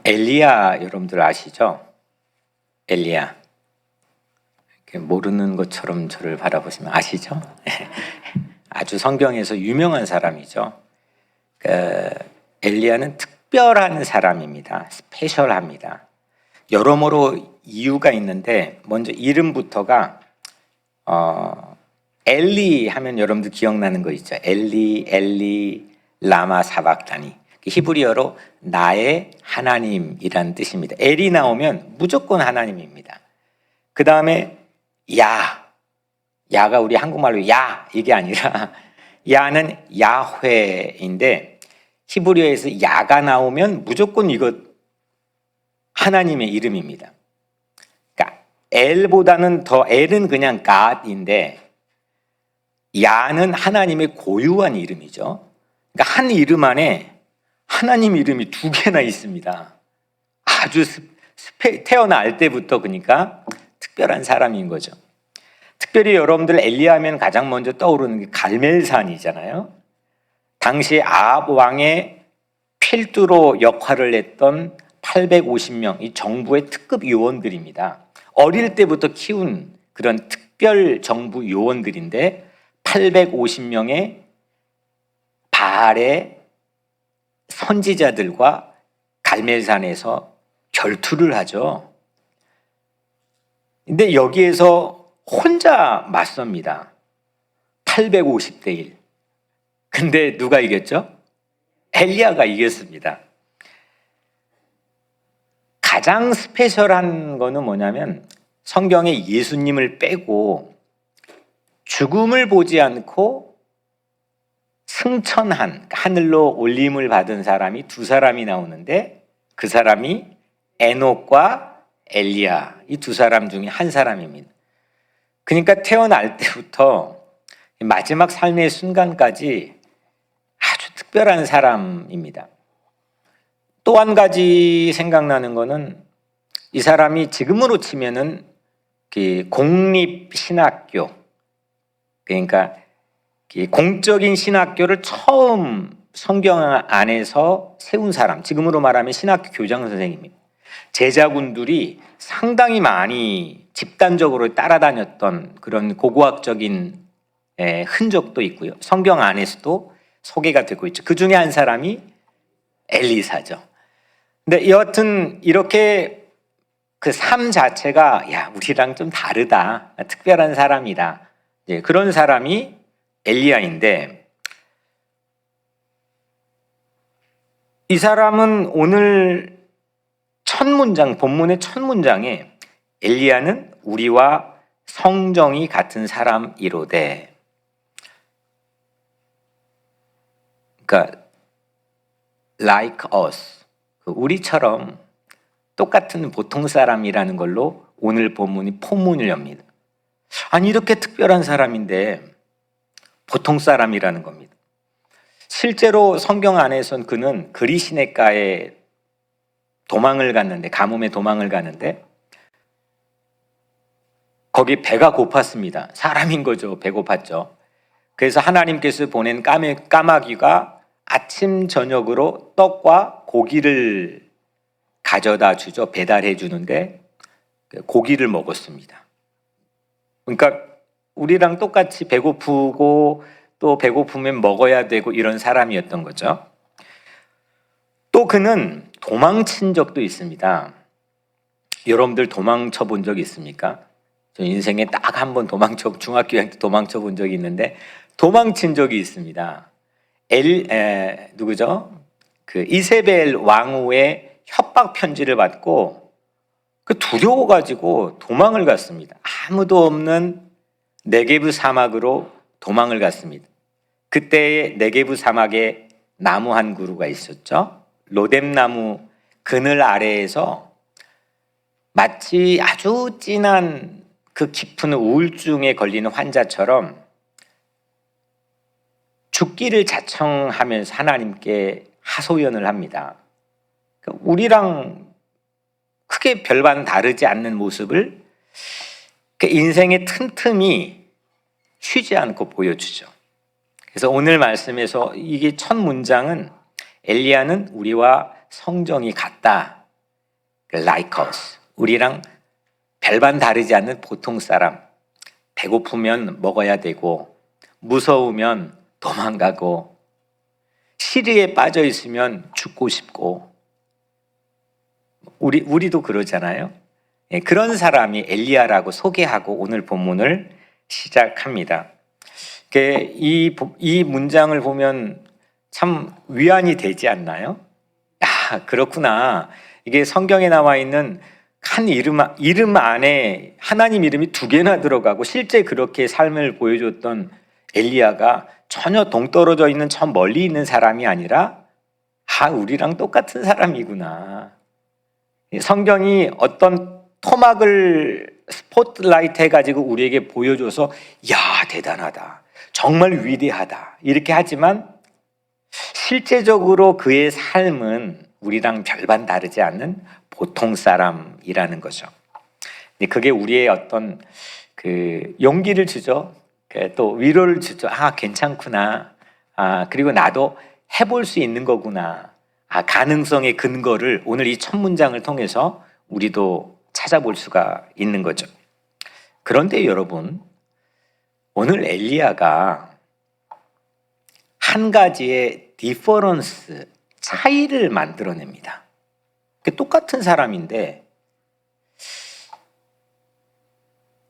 엘리야 여러분들 아시죠? 엘리야. 모르는 것처럼 저를 바라보시면 아시죠? 아주 성경에서 유명한 사람이죠. 엘리야는 특별한 사람입니다. 스페셜합니다. 여러모로 이유가 있는데 먼저 이름부터가 엘리 하면 여러분들 기억나는 거 있죠? 엘리 라마 사박다니. 히브리어로 나의 하나님이라는 뜻입니다. 엘이 나오면 무조건 하나님입니다. 그 다음에 야가 우리 한국말로 야 이게 아니라 야는 야훼인데 히브리어에서 야가 나오면 무조건 이것 하나님의 이름입니다. 그러니까 엘보다는 더 엘은 그냥 God인데 야는 하나님의 고유한 이름이죠. 그러니까 한 이름 안에 하나님 이름이 두 개나 있습니다. 아주 태어날 때부터 그러니까 특별한 사람인 거죠. 특별히 여러분들 엘리야 하면 가장 먼저 떠오르는 게 갈멜산이잖아요. 당시 아합 왕의 필두로 역할을 했던 850명 이 정부의 특급 요원들입니다. 어릴 때부터 키운 그런 특별 정부 요원들인데 850명의 바알의 선지자들과 갈멜산에서 결투를 하죠. 근데 여기에서 혼자 맞섭니다. 850대 1. 근데 누가 이겼죠? 엘리야가 이겼습니다. 가장 스페셜한 거는 뭐냐면 성경에 예수님을 빼고 죽음을 보지 않고 승천한 하늘로 올림을 받은 사람이 두 사람이 나오는데 그 사람이 에녹과 엘리야 이 두 사람 중에 한 사람입니다. 그러니까 태어날 때부터 마지막 삶의 순간까지 아주 특별한 사람입니다. 또 한 가지 생각나는 거는 이 사람이 지금으로 치면은 공립신학교 그러니까 공적인 신학교를 처음 성경 안에서 세운 사람, 지금으로 말하면 신학교 교장 선생님입니다. 제자군들이 상당히 많이 집단적으로 따라다녔던 그런 고고학적인 흔적도 있고요. 성경 안에서도 소개가 되고 있죠. 그 중에 한 사람이 엘리사죠. 근데 여하튼 이렇게 그 삶 자체가 우리랑 좀 다르다, 특별한 사람이다. 그런 사람이 엘리야인데 이 사람은 오늘 첫 문장, 본문의 첫 문장에 엘리야는 우리와 성정이 같은 사람이로되, 그러니까 like us, 우리처럼 똑같은 보통 사람이라는 걸로 오늘 본문이 포문을 엽니다. 아니 이렇게 특별한 사람인데 보통 사람이라는 겁니다. 실제로 성경 안에선 그는 그리시네가에 도망을 갔는데, 가뭄에 도망을 가는데 거기 배가 고팠습니다. 사람인 거죠. 배고팠죠. 그래서 하나님께서 보낸 까마귀가 아침 저녁으로 떡과 고기를 가져다 주죠. 배달해 주는데 고기를 먹었습니다. 그러니까 우리랑 똑같이 배고프고 또 배고프면 먹어야 되고 이런 사람이었던 거죠. 또 그는 도망친 적도 있습니다. 여러분들 도망쳐 본 적 있습니까? 저 인생에 딱 한 번 중학교 때 도망쳐 본 적이 있는데 도망친 적이 있습니다. 누구죠? 그 이세벨 왕후의 협박 편지를 받고 두려워가지고 도망을 갔습니다. 아무도 없는 네게브 사막으로 도망을 갔습니다. 그때 네게브 사막에 나무 한 그루가 있었죠. 로뎀나무 그늘 아래에서 마치 아주 진한 그 깊은 우울증에 걸리는 환자처럼 죽기를 자청하면서 하나님께 하소연을 합니다. 우리랑 크게 별반 다르지 않는 모습을 인생의 틈틈이 쉬지 않고 보여주죠. 그래서 오늘 말씀에서 이게 첫 문장은 엘리야는 우리와 성정이 같다 like us. 우리랑 별반 다르지 않는 보통 사람. 배고프면 먹어야 되고, 무서우면 도망가고, 시리에 빠져 있으면 죽고 싶고, 우리도 그러잖아요. 예, 그런 사람이 엘리야라고 소개하고 오늘 본문을 시작합니다. 이 문장을 보면 참 위안이 되지 않나요? 야, 그렇구나. 이게 성경에 나와 있는 한 이름 안에 하나님 이름이 두 개나 들어가고 실제 그렇게 삶을 보여줬던 엘리야가 전혀 동떨어져 있는 저 멀리 있는 사람이 아니라 우리랑 똑같은 사람이구나. 성경이 어떤 토막을 스포트라이트 해가지고 우리에게 보여줘서 야, 대단하다, 정말 위대하다 이렇게 하지만 실제적으로 그의 삶은 우리랑 별반 다르지 않는 보통 사람이라는 거죠. 그게 우리의 어떤 그 용기를 주죠. 또 위로를 주죠. 괜찮구나. 그리고 나도 해볼 수 있는 거구나. 가능성의 근거를 오늘 이 첫 문장을 통해서 우리도 찾아볼 수가 있는 거죠. 그런데 여러분, 오늘 엘리야가 한 가지의 디퍼런스, 차이를 만들어냅니다. 똑같은 사람인데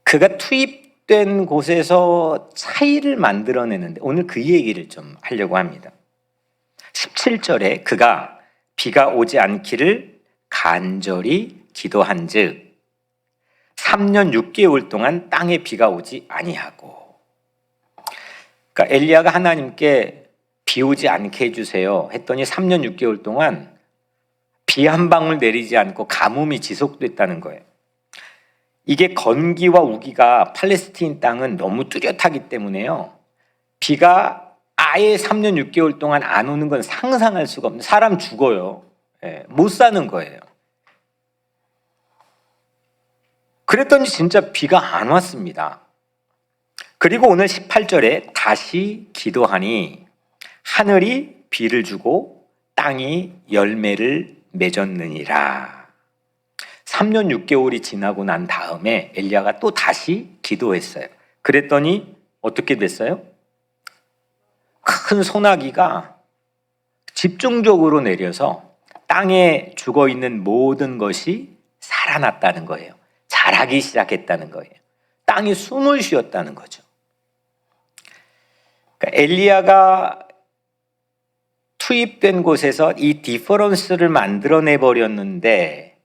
그가 투입된 곳에서 차이를 만들어내는데 오늘 그 얘기를 좀 하려고 합니다. 17절에 그가 비가 오지 않기를 간절히 기도한즉 3년 6개월 동안 땅에 비가 오지 아니하고. 그러니까 엘리야가 하나님께 비 오지 않게 해주세요 했더니 3년 6개월 동안 비 한 방울 내리지 않고 가뭄이 지속됐다는 거예요. 이게 건기와 우기가 팔레스틴 땅은 너무 뚜렷하기 때문에요. 비가 아예 3년 6개월 동안 안 오는 건 상상할 수가 없는, 사람 죽어요. 못 사는 거예요. 그랬더니 진짜 비가 안 왔습니다. 그리고 오늘 18절에 다시 기도하니 하늘이 비를 주고 땅이 열매를 맺었느니라. 3년 6개월이 지나고 난 다음에 엘리야가 또 다시 기도했어요. 그랬더니 어떻게 됐어요? 큰 소나기가 집중적으로 내려서 땅에 죽어있는 모든 것이 살아났다는 거예요. 자라기 시작했다는 거예요. 땅이 숨을 쉬었다는 거죠. 그러니까 엘리야가 투입된 곳에서 이 디퍼런스를 만들어내 버렸는데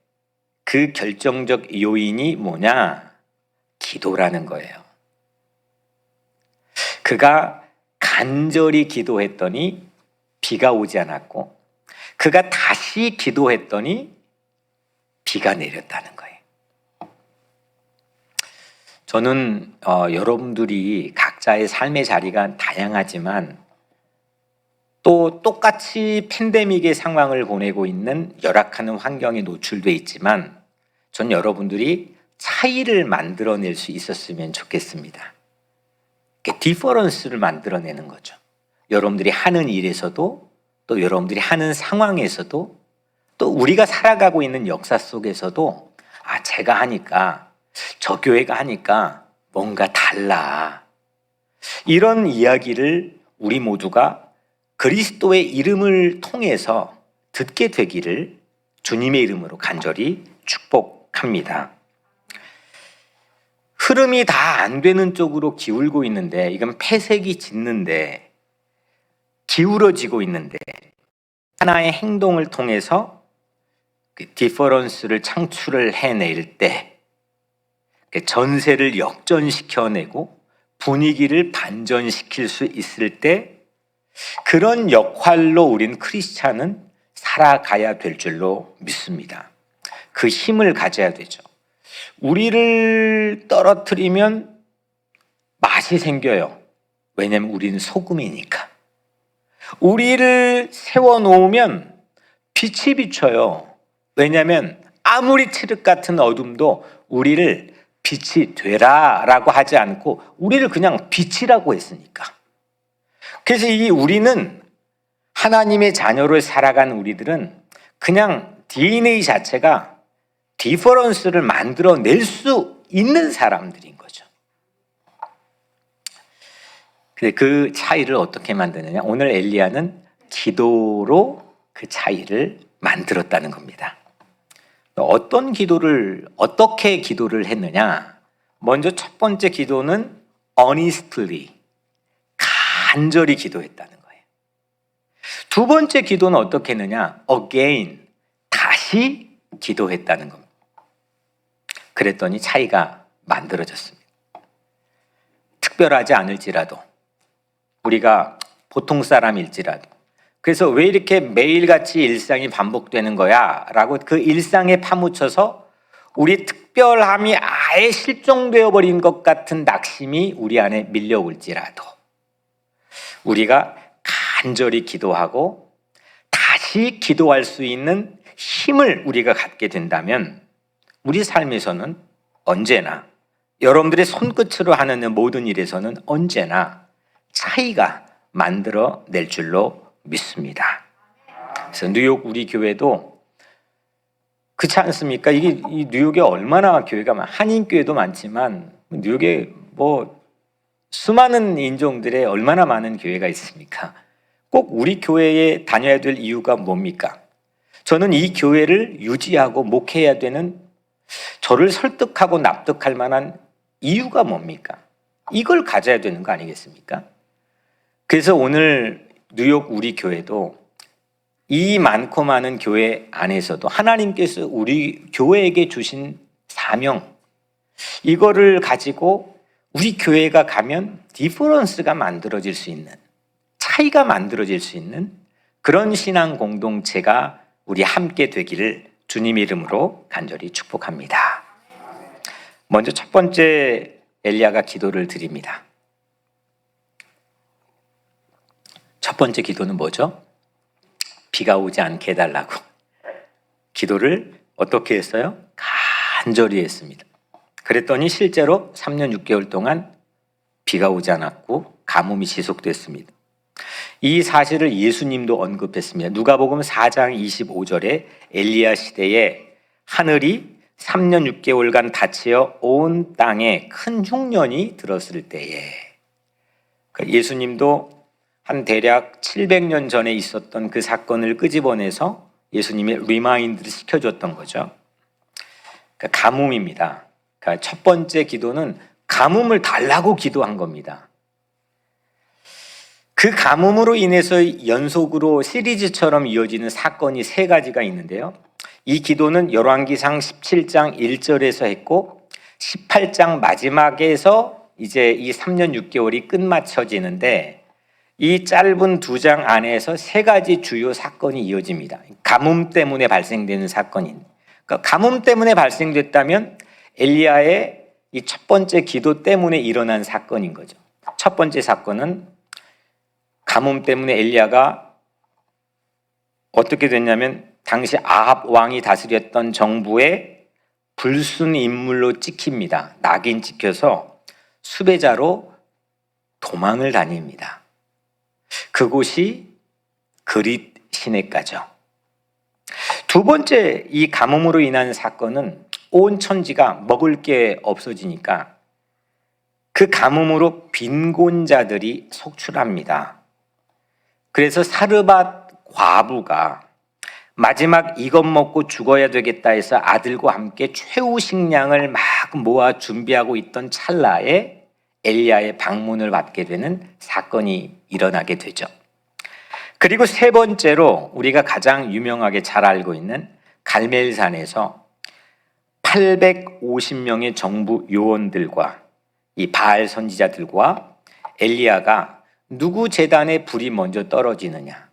그 결정적 요인이 뭐냐? 기도라는 거예요. 그가 간절히 기도했더니 비가 오지 않았고 그가 다시 기도했더니 비가 내렸다는 거예요. 저는 여러분들이 각자의 삶의 자리가 다양하지만 또 똑같이 팬데믹의 상황을 보내고 있는 열악한 환경에 노출돼 있지만 전 여러분들이 차이를 만들어낼 수 있었으면 좋겠습니다. 디퍼런스를 만들어내는 거죠. 여러분들이 하는 일에서도 또 여러분들이 하는 상황에서도 또 우리가 살아가고 있는 역사 속에서도 제가 하니까 저 교회가 하니까 뭔가 달라. 이런 이야기를 우리 모두가 그리스도의 이름을 통해서 듣게 되기를 주님의 이름으로 간절히 축복합니다. 흐름이 다 안 되는 쪽으로 기울고 있는데 이건 폐색이 짙는데 기울어지고 있는데 하나의 행동을 통해서 그 디퍼런스를 창출을 해낼 때 전세를 역전시켜내고 분위기를 반전시킬 수 있을 때 그런 역할로 우린 크리스찬은 살아가야 될 줄로 믿습니다. 그 힘을 가져야 되죠. 우리를 떨어뜨리면 맛이 생겨요. 왜냐하면 우리는 소금이니까. 우리를 세워놓으면 빛이 비쳐요. 왜냐하면 아무리 칠흑 같은 어둠도 우리를 빛이 되라라고 하지 않고 우리를 그냥 빛이라고 했으니까. 그래서 이 우리는 하나님의 자녀로 살아간 우리들은 그냥 DNA 자체가 디퍼런스를 만들어낼 수 있는 사람들인 거죠. 근데 그 차이를 어떻게 만드느냐? 오늘 엘리야는 기도로 그 차이를 만들었다는 겁니다. 어떻게 기도를 했느냐? 먼저 첫 번째 기도는 earnestly, 간절히 기도했다는 거예요. 두 번째 기도는 어떻게 했느냐? again, 다시 기도했다는 겁니다. 그랬더니 차이가 만들어졌습니다. 특별하지 않을지라도, 우리가 보통 사람일지라도, 그래서 왜 이렇게 매일같이 일상이 반복되는 거야? 라고 그 일상에 파묻혀서 우리 특별함이 아예 실종되어 버린 것 같은 낙심이 우리 안에 밀려올지라도 우리가 간절히 기도하고 다시 기도할 수 있는 힘을 우리가 갖게 된다면 우리 삶에서는 언제나, 여러분들의 손끝으로 하는 모든 일에서는 언제나 차이가 만들어낼 줄로 믿습니다. 그래서 뉴욕 우리 교회도 그렇지 않습니까? 이 뉴욕에 얼마나 교회가 한인교회도 많지만 뉴욕에 수많은 인종들의 얼마나 많은 교회가 있습니까? 꼭 우리 교회에 다녀야 될 이유가 뭡니까? 저는 이 교회를 유지하고 목회해야 되는, 저를 설득하고 납득할 만한 이유가 뭡니까? 이걸 가져야 되는 거 아니겠습니까? 그래서 오늘 뉴욕 우리 교회도 이 많고 많은 교회 안에서도 하나님께서 우리 교회에게 주신 사명, 이거를 가지고 우리 교회가 가면 디퍼런스가 만들어질 수 있는, 차이가 만들어질 수 있는 그런 신앙 공동체가 우리 함께 되기를 주님 이름으로 간절히 축복합니다. 먼저 첫 번째 엘리야가 기도를 드립니다. 첫 번째 기도는 뭐죠? 비가 오지 않게 해달라고 기도를 어떻게 했어요? 간절히 했습니다. 그랬더니 실제로 3년 6개월 동안 비가 오지 않았고 가뭄이 지속됐습니다. 이 사실을 예수님도 언급했습니다. 누가복음 4장 25절에 엘리야 시대에 하늘이 3년 6개월간 닫혀 온 땅에 큰 흉년이 들었을 때에, 예수님도 한 대략 700년 전에 있었던 그 사건을 끄집어내서 예수님이 리마인드를 시켜줬던 거죠. 가뭄입니다. 첫 번째 기도는 가뭄을 달라고 기도한 겁니다. 그 가뭄으로 인해서 연속으로 시리즈처럼 이어지는 사건이 세 가지가 있는데요. 이 기도는 열왕기상 17장 1절에서 했고 18장 마지막에서 이제 이 3년 6개월이 끝마쳐지는데, 이 짧은 2장 안에서 세 가지 주요 사건이 이어집니다. 가뭄 때문에 발생되는 사건입니다. 그러니까 가뭄 때문에 발생됐다면 엘리야의 이 첫 번째 기도 때문에 일어난 사건인 거죠. 첫 번째 사건은 가뭄 때문에 엘리야가 어떻게 됐냐면, 당시 아합 왕이 다스렸던 정부의 불순 인물로 찍힙니다. 낙인 찍혀서 수배자로 도망을 다닙니다. 그곳이 그릿 시내가죠. 두 번째, 이 가뭄으로 인한 사건은 온 천지가 먹을 게 없어지니까 그 가뭄으로 빈곤자들이 속출합니다. 그래서 사르밧 과부가 마지막 이것 먹고 죽어야 되겠다 해서 아들과 함께 최후 식량을 막 모아 준비하고 있던 찰나에 엘리야의 방문을 받게 되는 사건이 일어나게 되죠. 그리고 세 번째로 우리가 가장 유명하게 잘 알고 있는 갈멜산에서 850명의 정부 요원들과 이 바알 선지자들과 엘리야가 누구 제단에 불이 먼저 떨어지느냐.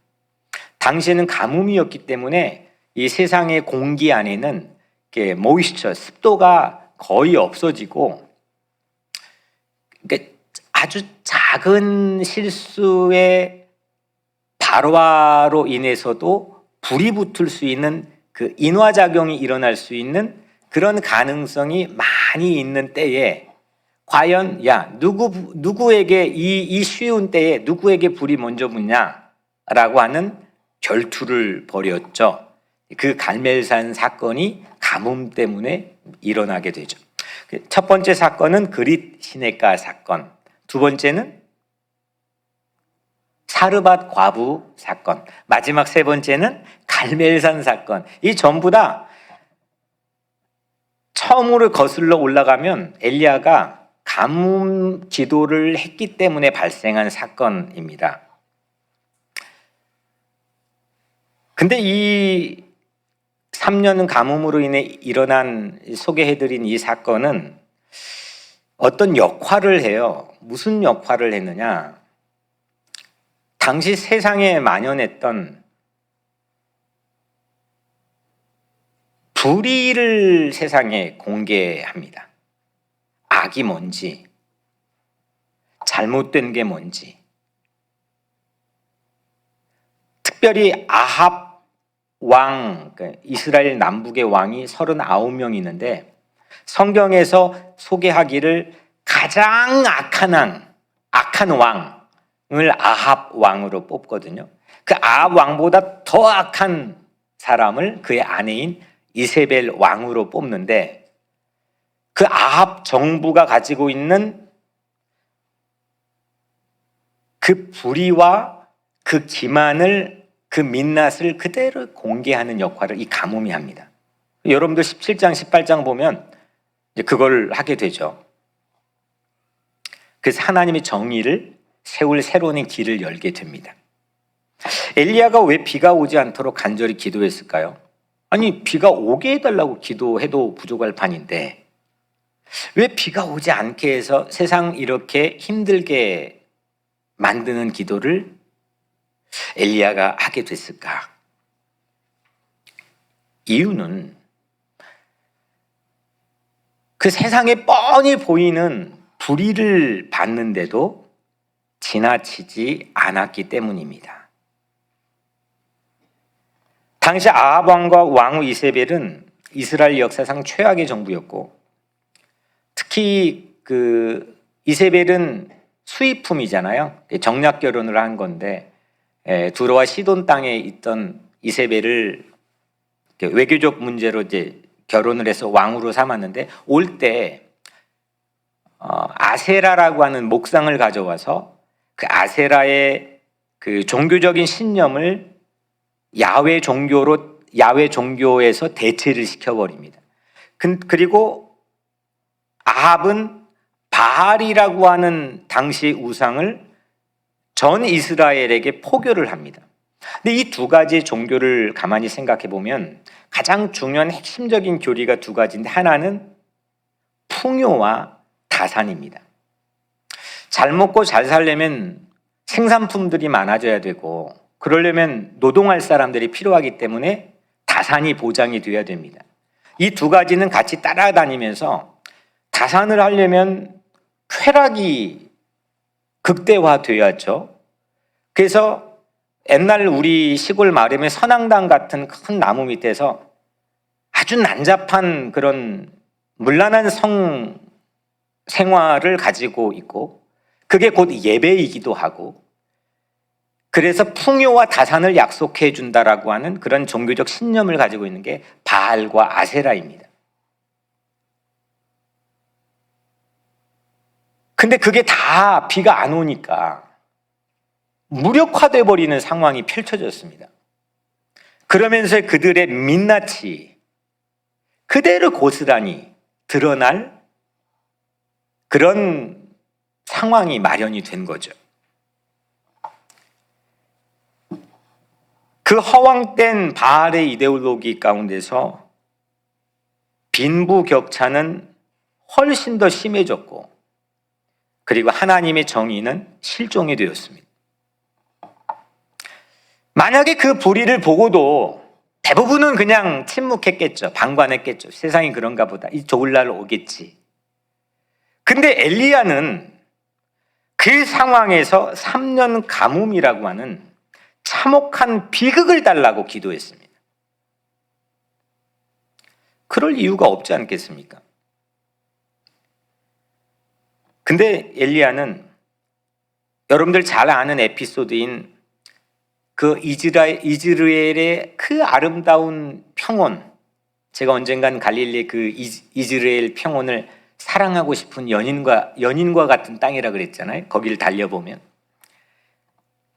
당시에는 가뭄이었기 때문에 이 세상의 공기 안에는 모이스처, 습도가 거의 없어지고, 그러니까 아주 작은 실수의 발화로 인해서도 불이 붙을 수 있는 그 인화작용이 일어날 수 있는 그런 가능성이 많이 있는 때에 과연 누구에게 이 쉬운 때에 누구에게 불이 먼저 붙냐라고 하는 결투를 벌였죠. 그 갈멜산 사건이 가뭄 때문에 일어나게 되죠. 첫 번째 사건은 그릿 시내가 사건, 두 번째는 사르밧 과부 사건, 마지막 세 번째는 갈멜산 사건. 이 전부 다 처음으로 거슬러 올라가면 엘리야가 가뭄 기도를 했기 때문에 발생한 사건입니다. 근데 이 3년 가뭄으로 인해 일어난 소개해드린 이 사건은 어떤 역할을 해요. 무슨 역할을 했느냐? 당시 세상에 만연했던 불의를 세상에 공개합니다. 악이 뭔지, 잘못된 게 뭔지. 특별히 아합 왕, 이스라엘 남북의 왕이 39명 있는데 성경에서 소개하기를 가장 악한 왕을 아합 왕으로 뽑거든요. 그 아합 왕보다 더 악한 사람을 그의 아내인 이세벨 왕으로 뽑는데 그 아합 정부가 가지고 있는 그 불의와 그 기만을, 그 민낯을 그대로 공개하는 역할을 이 가뭄이 합니다. 여러분들 17장, 18장 보면 이제 그걸 하게 되죠. 그래서 하나님의 정의를 세울 새로운 길을 열게 됩니다. 엘리야가 왜 비가 오지 않도록 간절히 기도했을까요? 아니, 비가 오게 해달라고 기도해도 부족할 판인데 왜 비가 오지 않게 해서 세상 이렇게 힘들게 만드는 기도를 엘리야가 하게 됐을까? 이유는 그 세상에 뻔히 보이는 불의를 봤는데도 지나치지 않았기 때문입니다. 당시 아합 왕과 왕후 이세벨은 이스라엘 역사상 최악의 정부였고 특히 그 이세벨은 수입품이잖아요. 정략 결혼을 한 건데 두로와 시돈 땅에 있던 이세벨을 외교적 문제로 이제 결혼을 해서 왕으로 삼았는데 올 때 아세라라고 하는 목상을 가져와서 그 아세라의 그 종교적인 신념을 야훼 종교에서 대체를 시켜버립니다. 그리고 아합은 바알이라고 하는 당시 우상을 전 이스라엘에게 포교를 합니다. 근데 이 두 가지 종교를 가만히 생각해 보면 가장 중요한 핵심적인 교리가 두 가지인데 하나는 풍요와 다산입니다. 잘 먹고 잘 살려면 생산품들이 많아져야 되고 그러려면 노동할 사람들이 필요하기 때문에 다산이 보장이 돼야 됩니다. 이 두 가지는 같이 따라다니면서 다산을 하려면 쾌락이 극대화돼야죠. 그래서 옛날 우리 시골 마을에 선앙당 같은 큰 나무 밑에서 아주 난잡한 그런 문란한 생활을 가지고 있고 그게 곧 예배이기도 하고 그래서 풍요와 다산을 약속해 준다라고 하는 그런 종교적 신념을 가지고 있는 게 바알과 아세라입니다. 근데 그게 다 비가 안 오니까 무력화돼 버리는 상황이 펼쳐졌습니다. 그러면서 그들의 민낯이 그대로 고스란히 드러날 그런 상황이 마련이 된 거죠. 그 허황된 바알의 이데올로기 가운데서 빈부격차는 훨씬 더 심해졌고 그리고 하나님의 정의는 실종이 되었습니다. 만약에 그 불의를 보고도 대부분은 그냥 침묵했겠죠. 방관했겠죠. 세상이 그런가 보다. 이 좋을 날 오겠지. 근데 엘리야는 그 상황에서 3년 가뭄이라고 하는 참혹한 비극을 달라고 기도했습니다. 그럴 이유가 없지 않겠습니까? 근데 엘리야는 여러분들 잘 아는 에피소드인 그 이즈라엘의 그 아름다운 평원, 제가 언젠간 갈릴리 그 이스라엘 평원을 사랑하고 싶은 연인과 같은 땅이라 그랬잖아요. 거기를 달려보면.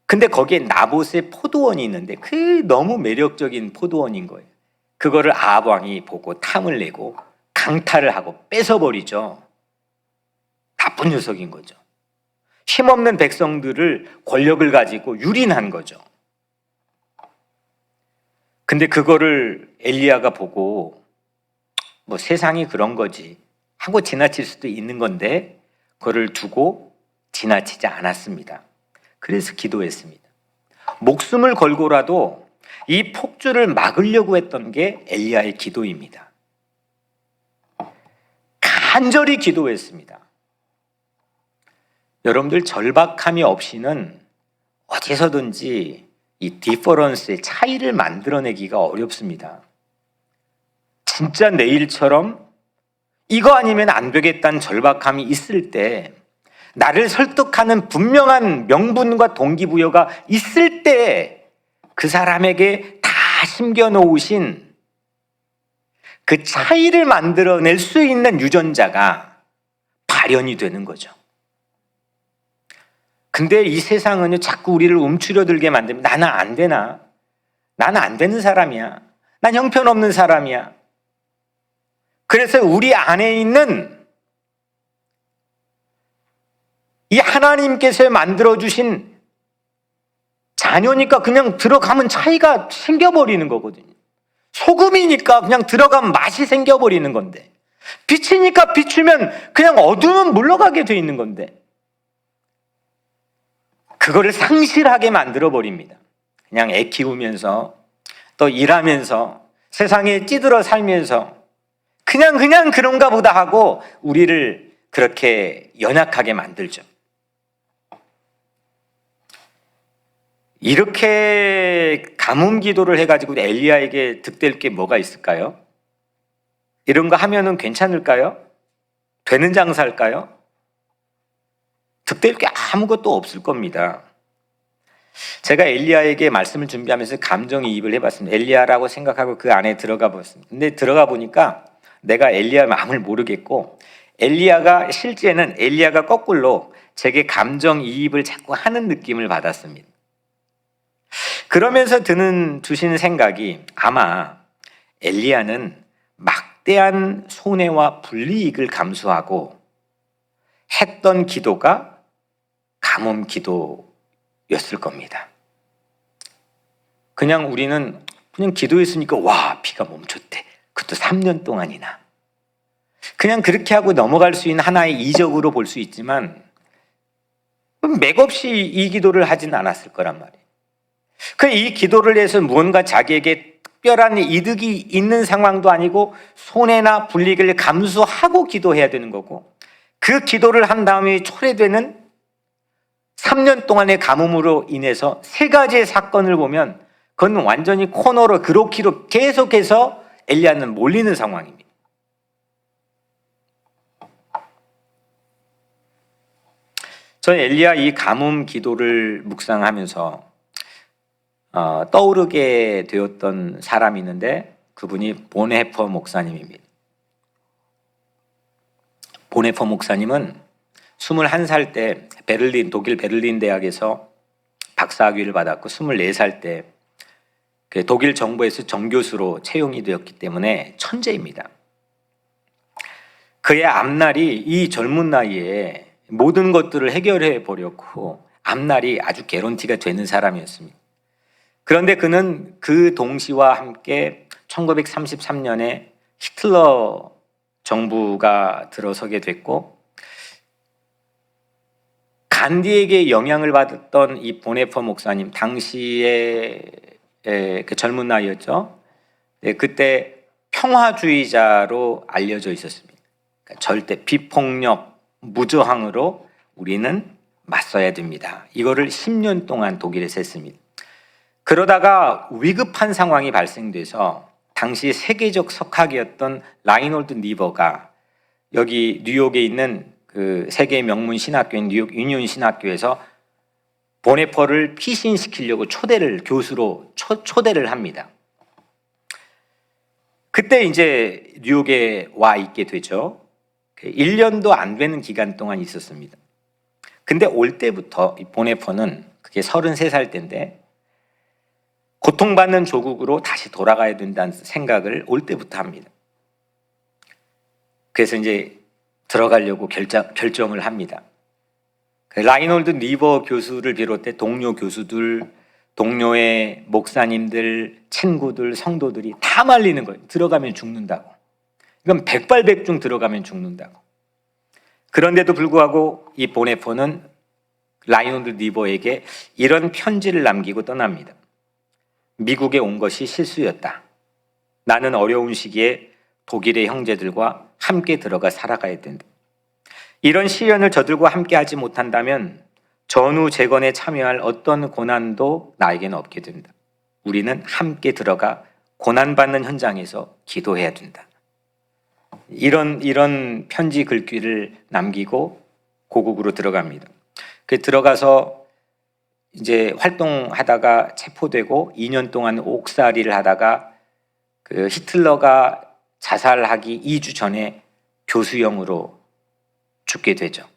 근데 거기에 나봇의 포도원이 있는데 그 너무 매력적인 포도원인 거예요. 그거를 아합 왕이 보고 탐을 내고 강탈을 하고 뺏어버리죠. 나쁜 녀석인 거죠. 힘없는 백성들을 권력을 가지고 유린한 거죠. 근데 그거를 엘리야가 보고 뭐 세상이 그런 거지 하고 지나칠 수도 있는 건데 그거를 두고 지나치지 않았습니다. 그래서 기도했습니다. 목숨을 걸고라도 이 폭주를 막으려고 했던 게 엘리야의 기도입니다. 간절히 기도했습니다. 여러분들 절박함이 없이는 어디서든지 이 디퍼런스의 차이를 만들어내기가 어렵습니다. 진짜 내일처럼 이거 아니면 안 되겠다는 절박함이 있을 때, 나를 설득하는 분명한 명분과 동기부여가 있을 때 그 사람에게 다 심겨놓으신 그 차이를 만들어낼 수 있는 유전자가 발현이 되는 거죠. 근데 이 세상은 자꾸 우리를 움츠려들게 만듭니다. 나는 안 되나? 나는 안 되는 사람이야. 난 형편없는 사람이야. 그래서 우리 안에 있는 이 하나님께서 만들어주신 자녀니까 그냥 들어가면 차이가 생겨버리는 거거든요. 소금이니까 그냥 들어가면 맛이 생겨버리는 건데, 빛이니까 비추면 그냥 어두우면 물러가게 돼 있는 건데, 그거를 상실하게 만들어버립니다. 그냥 애 키우면서 또 일하면서 세상에 찌들어 살면서 그냥 그런가 보다 하고 우리를 그렇게 연약하게 만들죠. 이렇게 가뭄 기도를 해가지고 엘리야에게 득될 게 뭐가 있을까요? 이런 거 하면은 괜찮을까요? 되는 장사일까요? 득될 게 아무것도 없을 겁니다. 제가 엘리야에게 말씀을 준비하면서 감정이입을 해봤습니다. 엘리야라고 생각하고 그 안에 들어가 봤습니다. 근데 들어가 보니까 내가 엘리야 마음을 모르겠고, 실제는 엘리야가 거꾸로 제게 감정이입을 자꾸 하는 느낌을 받았습니다. 그러면서 주시는 생각이, 아마 엘리야는 막대한 손해와 불이익을 감수하고 했던 기도가 가뭄 기도였을 겁니다. 우리는 그냥 기도했으니까 와, 비가 멈췄대. 그것도 3년 동안이나. 그냥 그렇게 하고 넘어갈 수 있는 하나의 이적으로 볼 수 있지만 맥없이 이 기도를 하진 않았을 거란 말이에요. 이 기도를 해서 무언가 자기에게 특별한 이득이 있는 상황도 아니고 손해나 불이익을 감수하고 기도해야 되는 거고, 그 기도를 한 다음에 초래되는 3년 동안의 가뭄으로 인해서 3가지의 사건을 보면 그건 완전히 코너로 그렇기로 계속해서 엘리야는 몰리는 상황입니다. 저는 엘리야 이 가뭄 기도를 묵상하면서 떠오르게 되었던 사람이 있는데, 그분이 보네퍼 목사님입니다. 보네퍼 목사님은 21살 때 독일 베를린 대학에서 박사학위를 받았고, 24살 때 독일 정부에서 정교수로 채용이 되었기 때문에 천재입니다. 그의 앞날이 이 젊은 나이에 모든 것들을 해결해 보려고 앞날이 아주 개런티가 되는 사람이었습니다. 그런데 그는 그 동시와 함께 1933년에 히틀러 정부가 들어서게 됐고, 간디에게 영향을 받았던 이 보네퍼 목사님, 당시에 그 젊은 나이였죠. 그때 평화주의자로 알려져 있었습니다. 그러니까 절대 비폭력, 무저항으로 우리는 맞서야 됩니다. 이거를 10년 동안 독일에서 했습니다. 그러다가 위급한 상황이 발생돼서 당시 세계적 석학이었던 라이놀드 니버가 여기 뉴욕에 있는 그 세계 명문 신학교인 뉴욕 유니온 신학교에서 보네퍼를 피신시키려고 교수로 초대를 합니다. 그때 이제 뉴욕에 와 있게 되죠. 1년도 안 되는 기간 동안 있었습니다. 근데 올 때부터 이 보네퍼는 그게 33살 때인데 고통받는 조국으로 다시 돌아가야 된다는 생각을 올 때부터 합니다. 그래서 이제 들어가려고 결정을 합니다. 라이놀드 리버 교수를 비롯해 동료 교수들, 동료의 목사님들, 친구들, 성도들이 다 말리는 거예요. 들어가면 죽는다고. 이건 백발백중 들어가면 죽는다고. 그런데도 불구하고 이 보네퍼는 라이놀드 리버에게 이런 편지를 남기고 떠납니다. 미국에 온 것이 실수였다. 나는 어려운 시기에 독일의 형제들과 함께 들어가 살아가야 된다. 이런 시련을 저들과 함께 하지 못한다면 전후 재건에 참여할 어떤 고난도 나에게는 없게 된다. 우리는 함께 들어가 고난받는 현장에서 기도해야 된다. 이런 편지 글귀를 남기고 고국으로 들어갑니다. 들어가서 이제 활동하다가 체포되고 2년 동안 옥살이를 하다가 그 히틀러가 자살하기 2주 전에 교수형으로 죽게 되죠.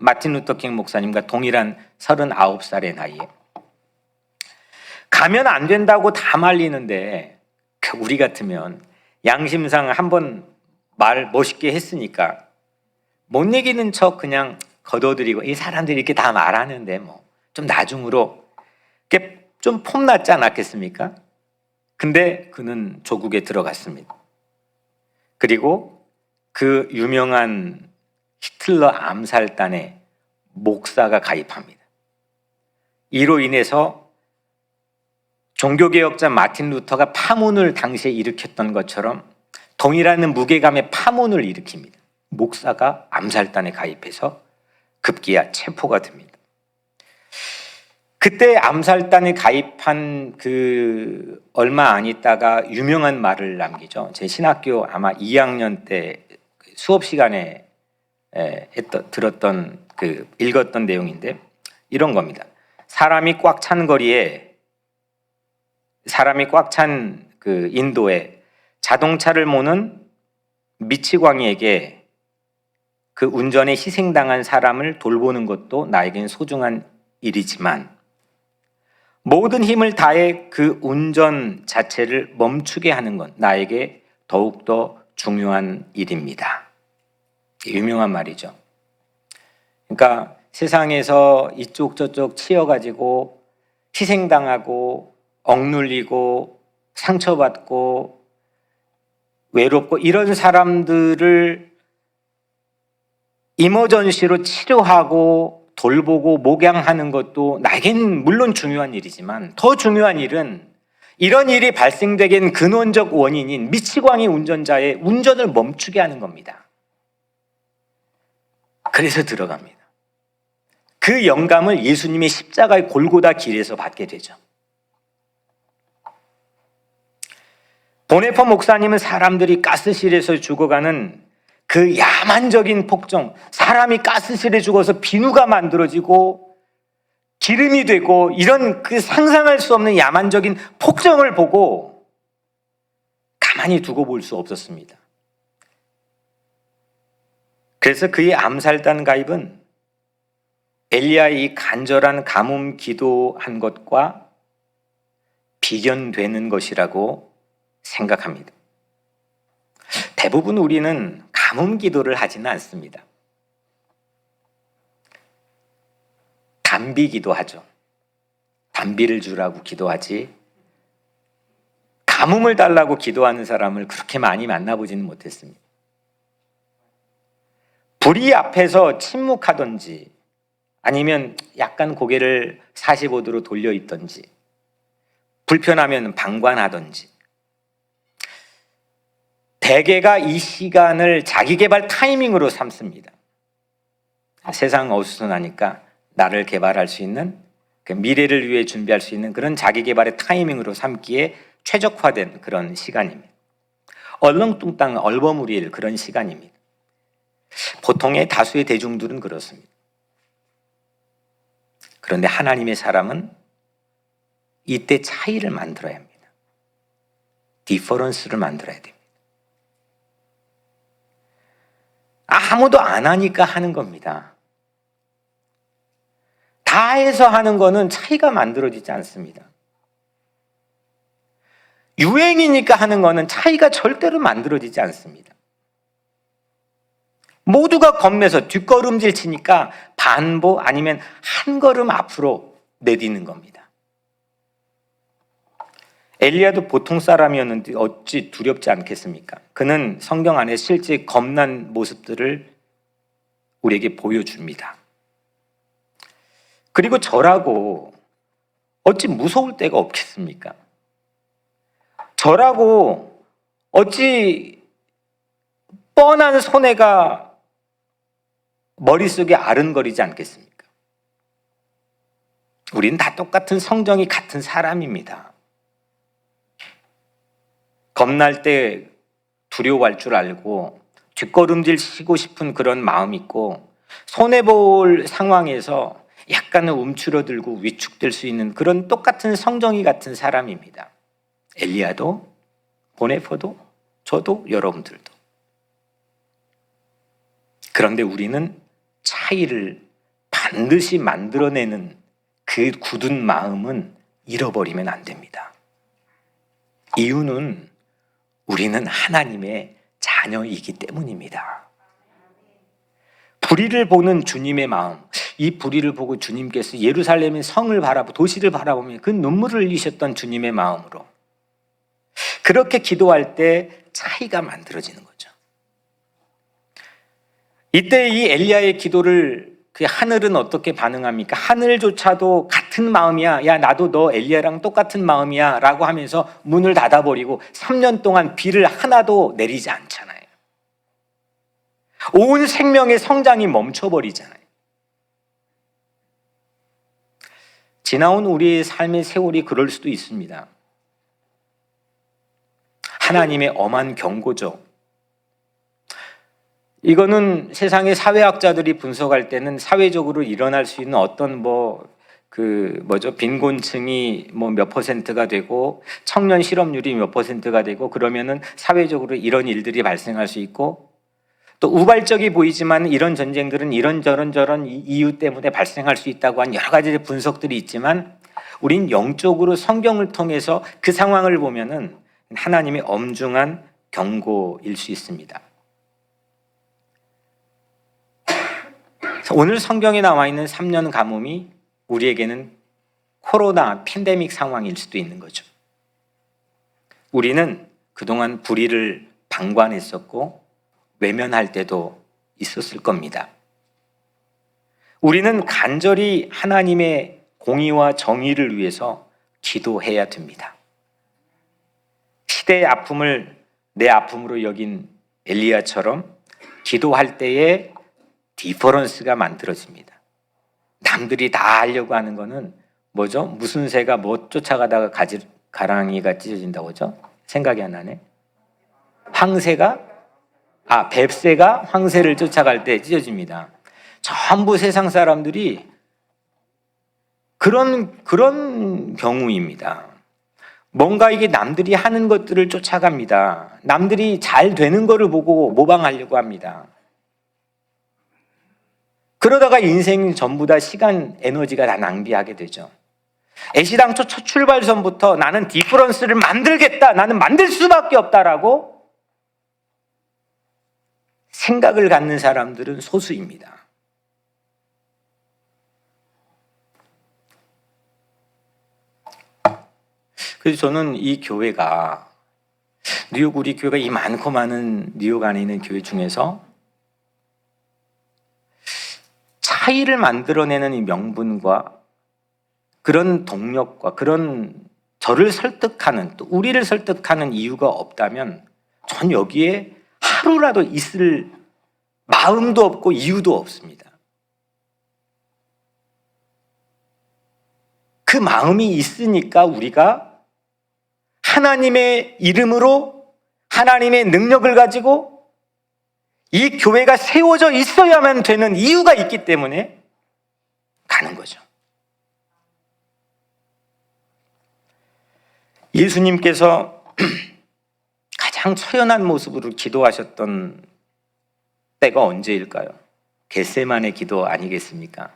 마틴 루터킹 목사님과 동일한 39살의 나이에. 가면 안 된다고 다 말리는데 우리 같으면 양심상 한번 말 멋있게 했으니까 못 이기는 척 그냥 걷어들이고, 이 사람들이 이렇게 다 말하는데 뭐 좀 나중으로 좀 폼났지 않았겠습니까? 근데 그는 조국에 들어갔습니다. 그리고 그 유명한 히틀러 암살단에 목사가 가입합니다. 이로 인해서 종교개혁자 마틴 루터가 파문을 당시에 일으켰던 것처럼 동일한 무게감의 파문을 일으킵니다. 목사가 암살단에 가입해서 급기야 체포가 됩니다. 그때 암살단에 가입한 그 얼마 안 있다가 유명한 말을 남기죠. 제 신학교 아마 2학년 때 수업 시간에 들었던 읽었던 내용인데 이런 겁니다. 사람이 꽉 찬 그 인도에 자동차를 모는 미치광이에게 그 운전에 희생당한 사람을 돌보는 것도 나에겐 소중한 일이지만 모든 힘을 다해 그 운전 자체를 멈추게 하는 건 나에게 더욱더 중요한 일입니다. 유명한 말이죠. 그러니까 세상에서 이쪽 저쪽 치여가지고 희생당하고 억눌리고 상처받고 외롭고 이런 사람들을 이머전시로 치료하고 돌보고 목양하는 것도 나에겐 물론 중요한 일이지만 더 중요한 일은 이런 일이 발생되기엔 근원적 원인인 미치광이 운전자의 운전을 멈추게 하는 겁니다. 그래서 들어갑니다. 그 영감을 예수님의 십자가의 골고다 길에서 받게 되죠. 보네퍼 목사님은 사람들이 가스실에서 죽어가는 그 야만적인 폭정, 사람이 가스실에 죽어서 비누가 만들어지고 기름이 되고 이런 그 상상할 수 없는 야만적인 폭정을 보고 가만히 두고 볼 수 없었습니다. 그래서 그의 암살단 가입은 엘리야의 이 간절한 가뭄 기도한 것과 비견되는 것이라고 생각합니다. 대부분 우리는 가뭄 기도를 하지는 않습니다. 단비 기도하죠. 단비를 주라고 기도하지 가뭄을 달라고 기도하는 사람을 그렇게 많이 만나보지는 못했습니다. 불이 앞에서 침묵하던지 아니면 약간 고개를 45도로 돌려 있던지 불편하면 방관하던지 대개가 이 시간을 자기개발 타이밍으로 삼습니다. 세상 어수선하니까 나를 개발할 수 있는 미래를 위해 준비할 수 있는 그런 자기개발의 타이밍으로 삼기에 최적화된 그런 시간입니다. 얼렁뚱땅 얼버무릴 그런 시간입니다. 보통의 다수의 대중들은 그렇습니다. 그런데 하나님의 사람은 이때 차이를 만들어야 합니다. 디퍼런스를 만들어야 됩니다. 아무도 안 하니까 하는 겁니다. 다 해서 하는 거는 차이가 만들어지지 않습니다. 유행이니까 하는 거는 차이가 절대로 만들어지지 않습니다. 모두가 겁내서 뒷걸음질 치니까 반보 아니면 한 걸음 앞으로 내딛는 겁니다. 엘리야도 보통 사람이었는데 어찌 두렵지 않겠습니까? 그는 성경 안에 실제 겁난 모습들을 우리에게 보여줍니다. 그리고 저라고 어찌 무서울 데가 없겠습니까? 저라고 어찌 뻔한 손해가 머릿속에 아른거리지 않겠습니까? 우리는 다 똑같은 성정이 같은 사람입니다. 겁날 때 두려워할 줄 알고 뒷걸음질 치고 싶은 그런 마음이 있고 손해볼 상황에서 약간은 움츠러들고 위축될 수 있는 그런 똑같은 성정이 같은 사람입니다. 엘리야도 보네포도 저도 여러분들도. 그런데 우리는 차이를 반드시 만들어내는 그 굳은 마음은 잃어버리면 안 됩니다. 이유는 우리는 하나님의 자녀이기 때문입니다. 불의를 보는 주님의 마음, 이 불의를 보고 주님께서 예루살렘의 성을 바라보고 도시를 바라보며 그 눈물을 흘리셨던 주님의 마음으로 그렇게 기도할 때 차이가 만들어지는 거죠. 이때 이 엘리야의 기도를 그 하늘은 어떻게 반응합니까? 하늘조차도 같은 마음이야. 야, 나도 너 엘리야랑 똑같은 마음이야. 라고 하면서 문을 닫아버리고 3년 동안 비를 하나도 내리지 않잖아요. 온 생명의 성장이 멈춰버리잖아요. 지나온 우리의 삶의 세월이 그럴 수도 있습니다. 하나님의 엄한 경고죠. 이거는 세상의 사회학자들이 분석할 때는 사회적으로 일어날 수 있는 어떤 빈곤층이 몇 퍼센트가 되고 청년 실업률이 몇 퍼센트가 되고 그러면은 사회적으로 이런 일들이 발생할 수 있고 또 우발적이 보이지만 이런 전쟁들은 이런저런 이유 때문에 발생할 수 있다고 한 여러 가지 분석들이 있지만 우린 영적으로 성경을 통해서 그 상황을 보면은 하나님의 엄중한 경고일 수 있습니다. 오늘 성경에 나와 있는 3년 가뭄이 우리에게는 코로나 팬데믹 상황일 수도 있는 거죠. 우리는 그동안 불의를 방관했었고 외면할 때도 있었을 겁니다. 우리는 간절히 하나님의 공의와 정의를 위해서 기도해야 됩니다. 시대의 아픔을 내 아픔으로 여긴 엘리야처럼 기도할 때에 디퍼런스가 만들어집니다. 남들이 다 하려고 하는 거는 뭐죠? 무슨 새가 뭐 쫓아가다가 가랑이가 찢어진다고 하죠? 생각이 안 나네. 뱁새가 황새를 쫓아갈 때 찢어집니다. 전부 세상 사람들이 그런 경우입니다. 뭔가 이게 남들이 하는 것들을 쫓아갑니다. 남들이 잘 되는 거를 보고 모방하려고 합니다. 그러다가 인생 전부 다 시간, 에너지가 다 낭비하게 되죠. 애시당초 첫 출발선부터 나는 디퍼런스를 만들겠다, 나는 만들 수밖에 없다라고 생각을 갖는 사람들은 소수입니다. 그래서 저는 이 교회가 우리 교회가 이 많고 많은 뉴욕 안에 있는 교회 중에서 차이를 만들어내는 이 명분과 그런 동력과 그런 저를 설득하는 또 우리를 설득하는 이유가 없다면 전 여기에 하루라도 있을 마음도 없고 이유도 없습니다. 그 마음이 있으니까 우리가 하나님의 이름으로 하나님의 능력을 가지고 이 교회가 세워져 있어야만 되는 이유가 있기 때문에 가는 거죠. 예수님께서 가장 처연한 모습으로 기도하셨던 때가 언제일까요? 겟세마네 기도 아니겠습니까?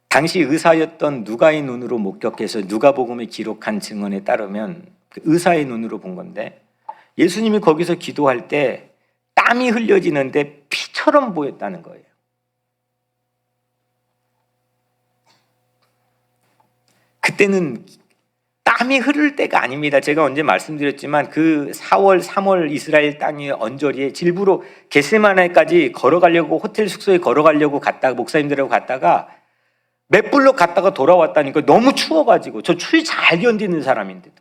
당시 의사였던 누가의 눈으로 목격해서 누가복음에 기록한 증언에 따르면 그 의사의 눈으로 본 건데, 예수님이 거기서 기도할 때 땀이 흘려지는데 피처럼 보였다는 거예요. 그때는 땀이 흐를 때가 아닙니다. 제가 언제 말씀드렸지만 그 4월, 3월 이스라엘 땅의 언저리에 일부러 겟세마네까지 걸어가려고, 호텔 숙소에 걸어가려고 갔다가, 목사님들하고 갔다가 몇 블록 갔다가 돌아왔다니까. 너무 추워가지고. 저 추위 잘 견디는 사람인데도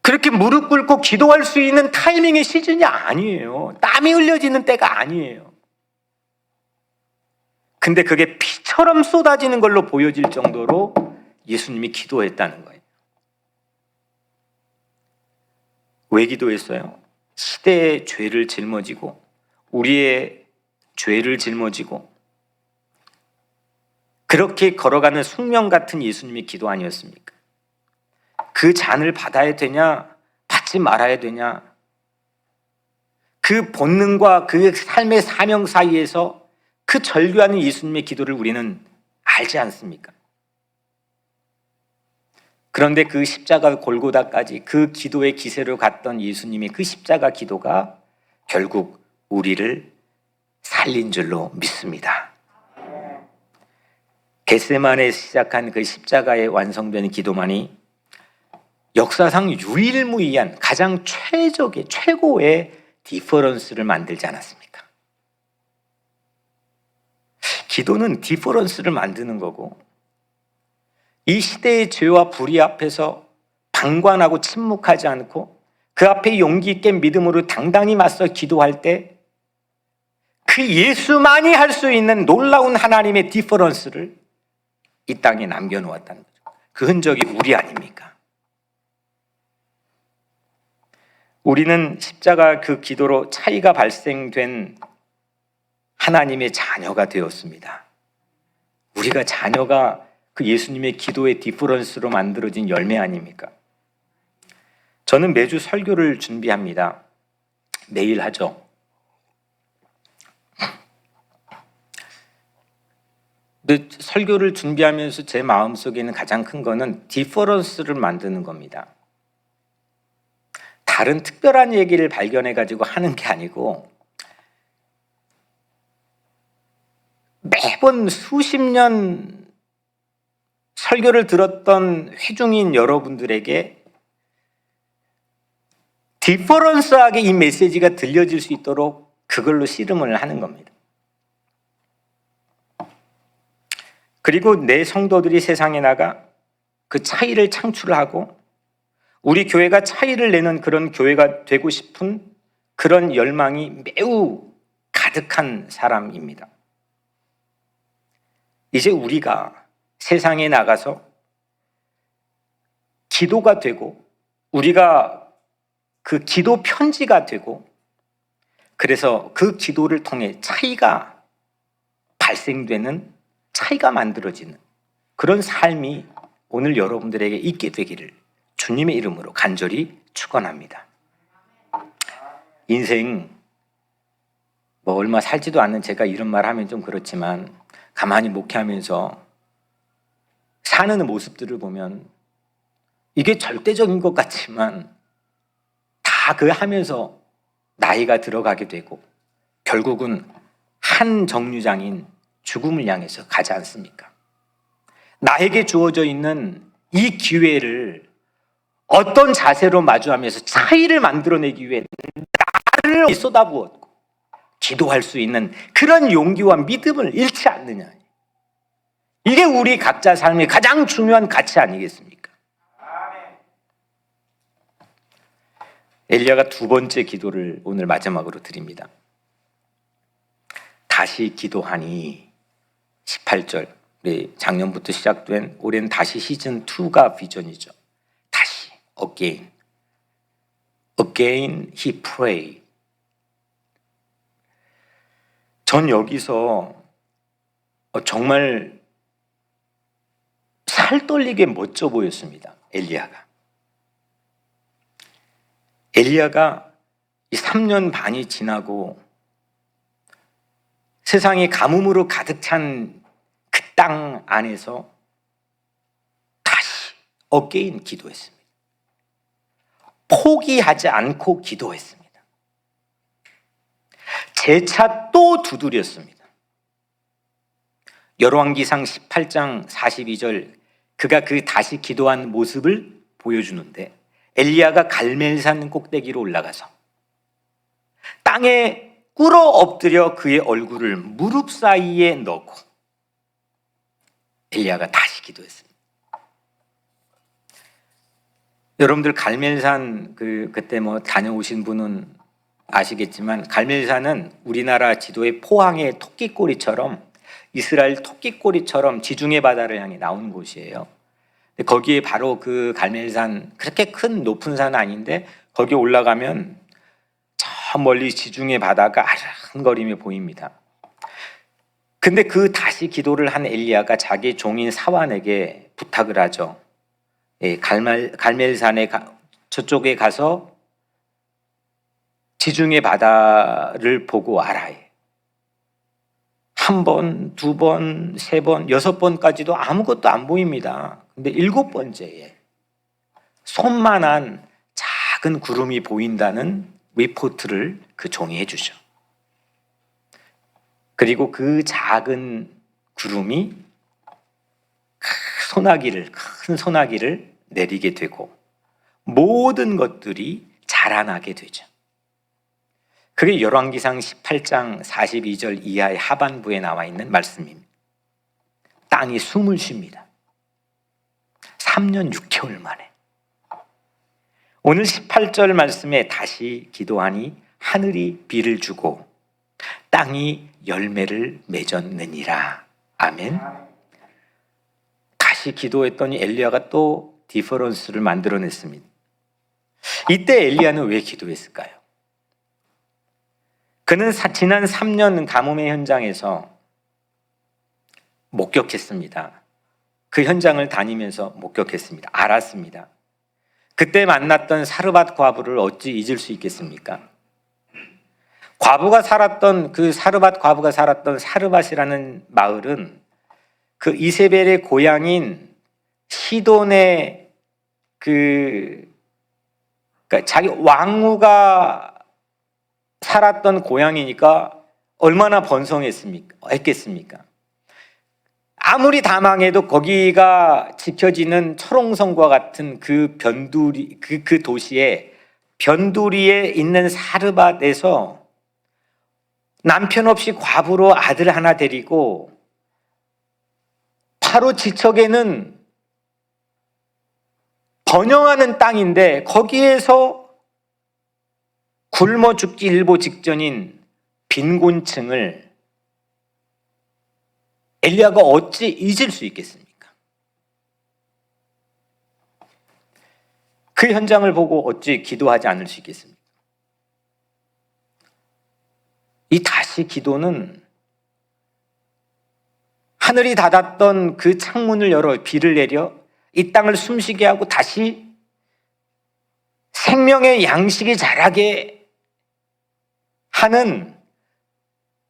그렇게 무릎 꿇고 기도할 수 있는 타이밍의 시즌이 아니에요. 땀이 흘려지는 때가 아니에요. 근데 그게 피처럼 쏟아지는 걸로 보여질 정도로 예수님이 기도했다는 거예요. 왜 기도했어요? 시대의 죄를 짊어지고, 우리의 죄를 짊어지고, 그렇게 걸어가는 숙명 같은 예수님의 기도 아니었습니까? 그 잔을 받아야 되냐, 받지 말아야 되냐, 그 본능과 그 삶의 사명 사이에서 그 절규하는 예수님의 기도를 우리는 알지 않습니까? 그런데 그 십자가 골고다까지 그 기도의 기세로 갔던 예수님의 그 십자가 기도가 결국 우리를 살린 줄로 믿습니다. 겟세마네에 시작한 그 십자가의 완성된 기도만이 역사상 유일무이한 가장 최고의 디퍼런스를 만들지 않았습니까? 기도는 디퍼런스를 만드는 거고, 이 시대의 죄와 불의 앞에서 방관하고 침묵하지 않고 그 앞에 용기 있게 믿음으로 당당히 맞서 기도할 때 그 예수만이 할 수 있는 놀라운 하나님의 디퍼런스를 이 땅에 남겨놓았다는 거죠. 그 흔적이 우리 아닙니까? 우리는 십자가 그 기도로 차이가 발생된 하나님의 자녀가 되었습니다. 우리가 자녀가 그 예수님의 기도의 디퍼런스로 만들어진 열매 아닙니까? 저는 매주 설교를 준비합니다. 매일 하죠. 근데 설교를 준비하면서 제 마음속에 있는 가장 큰 거는 디퍼런스를 만드는 겁니다. 다른 특별한 얘기를 발견해가지고 하는 게 아니고, 매번 수십 년 설교를 들었던 회중인 여러분들에게 디퍼런스하게 이 메시지가 들려질 수 있도록 그걸로 씨름을 하는 겁니다. 그리고 내 성도들이 세상에 나가 그 차이를 창출하고 우리 교회가 차이를 내는 그런 교회가 되고 싶은 그런 열망이 매우 가득한 사람입니다. 이제 우리가 세상에 나가서 기도가 되고, 우리가 그 기도 편지가 되고, 그래서 그 기도를 통해 차이가 발생되는, 차이가 만들어지는 그런 삶이 오늘 여러분들에게 있게 되기를 주님의 이름으로 간절히 축원합니다. 인생 뭐 얼마 살지도 않는 제가 이런 말 하면 좀 그렇지만, 가만히 목회하면서 사는 모습들을 보면 이게 절대적인 것 같지만 다 그 하면서 나이가 들어가게 되고 결국은 한 정류장인 죽음을 향해서 가지 않습니까? 나에게 주어져 있는 이 기회를 어떤 자세로 마주하면서 차이를 만들어내기 위해 나를 쏟아부었고 기도할 수 있는 그런 용기와 믿음을 잃지 않느냐. 이게 우리 각자 삶의 가장 중요한 가치 아니겠습니까? 엘리야가 두 번째 기도를 오늘 마지막으로 드립니다. 다시 기도하니 18절, 우리 작년부터 시작된 올해는 다시 시즌 2가 비전이죠. 다시 again he prayed. 전 여기서 정말 살 떨리게 멋져 보였습니다. 엘리야가 엘리야가 이 3년 반이 지나고 세상이 가뭄으로 가득 찬 그 땅 안에서 다시 어게인 기도했습니다. 포기하지 않고 기도했습니다. 재차 또 두드렸습니다. 열왕기상 18장 42절 그가 그 다시 기도한 모습을 보여주는데 엘리야가 갈멜산 꼭대기로 올라가서 땅에 꿇어 엎드려 그의 얼굴을 무릎 사이에 넣고 엘리야가 다시 기도했습니다. 여러분들 갈멜산 그때 다녀오신 분은 아시겠지만 갈멜산은 우리나라 지도의 포항의 토끼꼬리처럼 이스라엘 토끼꼬리처럼 지중해 바다를 향해 나온 곳이에요. 거기에 바로 그 갈멜산 그렇게 큰 높은 산은 아닌데 거기 올라가면 저 멀리 지중해 바다가 아른거리며 보입니다. 근데 그 다시 기도를 한 엘리야가 자기 종인 사환에게 부탁을 하죠. 갈멜산에 저쪽에 가서 지중해 바다를 보고 와라. 한 번, 두 번, 세 번, 6번까지도 아무것도 안 보입니다. 근데 7번째에 손만한 작은 구름이 보인다는 리포트를 그 종이 해주죠. 그리고 그 작은 구름이 큰 소나기를 내리게 되고 모든 것들이 자라나게 되죠. 그게 열왕기상 18장 42절 이하의 하반부에 나와 있는 말씀입니다. 땅이 숨을 쉽니다. 3년 6개월 만에. 오늘 18절 말씀에 다시 기도하니 하늘이 비를 주고 땅이 열매를 맺었느니라. 아멘. 다시 기도했더니 엘리야가 또 디퍼런스를 만들어냈습니다. 이때 엘리야는 왜 기도했을까요? 그는 지난 3년 가뭄의 현장에서 목격했습니다. 그 현장을 다니면서 목격했습니다. 알았습니다. 그때 만났던 사르밧 과부를 어찌 잊을 수 있겠습니까? 사르밧 과부가 살았던 사르밧이라는 마을은 그 이세벨의 고향인 시돈의 그러니까 자기 왕후가 살았던 고향이니까 얼마나 번성했겠습니까? 아무리 다 망해도 거기가 지켜지는 철옹성과 같은 그 도시에 변두리에 있는 사르밧에서 남편 없이 과부로 아들 하나 데리고 바로 지척에는 번영하는 땅인데 거기에서 굶어 죽기 일보 직전인 빈곤층을 엘리야가 어찌 잊을 수 있겠습니까? 그 현장을 보고 어찌 기도하지 않을 수 있겠습니까? 이 다시 기도는 하늘이 닫았던 그 창문을 열어 비를 내려 이 땅을 숨쉬게 하고 다시 생명의 양식이 자라게 하는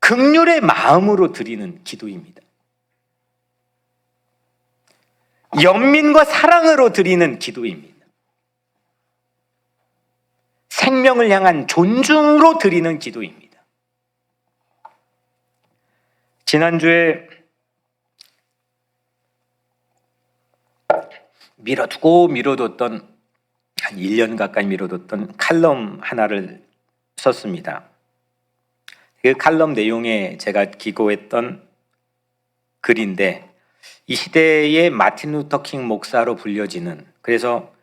긍휼의 마음으로 드리는 기도입니다. 연민과 사랑으로 드리는 기도입니다. 생명을 향한 존중으로 드리는 기도입니다. 지난주에 미뤄뒀던 한 1년 가까이 미뤄뒀던 칼럼 하나를 썼습니다. 그 칼럼 내용에 제가 기고했던 글인데 이 시대의 마틴 루터 킹 목사로 불려지는, 그래서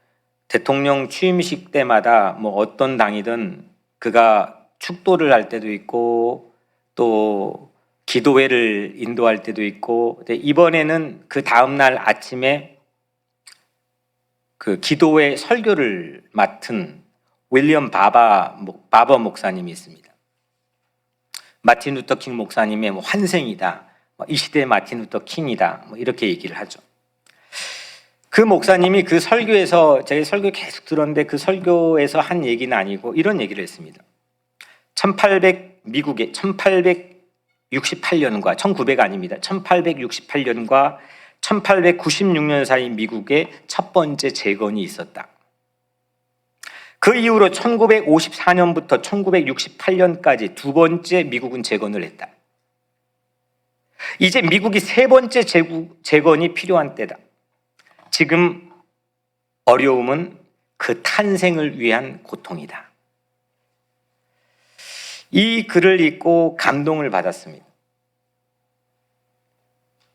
대통령 취임식 때마다 어떤 당이든 그가 축도를 할 때도 있고 또 기도회를 인도할 때도 있고, 이번에는 그 다음날 아침에 그 기도회 설교를 맡은 윌리엄 바버 목사님이 있습니다. 마틴 루터 킹 목사님의 환생이다, 이 시대의 마틴 루터 킹이다, 이렇게 얘기를 하죠. 그 목사님이 그 설교에서 제가 설교 계속 들었는데 그 설교에서 한 얘기는 아니고 이런 얘기를 했습니다. 미국의 1868년과 1900 아닙니다. 1868년과 1896년 사이 미국의 첫 번째 재건이 있었다. 그 이후로 1954년부터 1968년까지 두 번째 미국은 재건을 했다. 이제 미국이 세 번째 재건이 필요한 때다. 지금 어려움은 그 탄생을 위한 고통이다. 이 글을 읽고 감동을 받았습니다.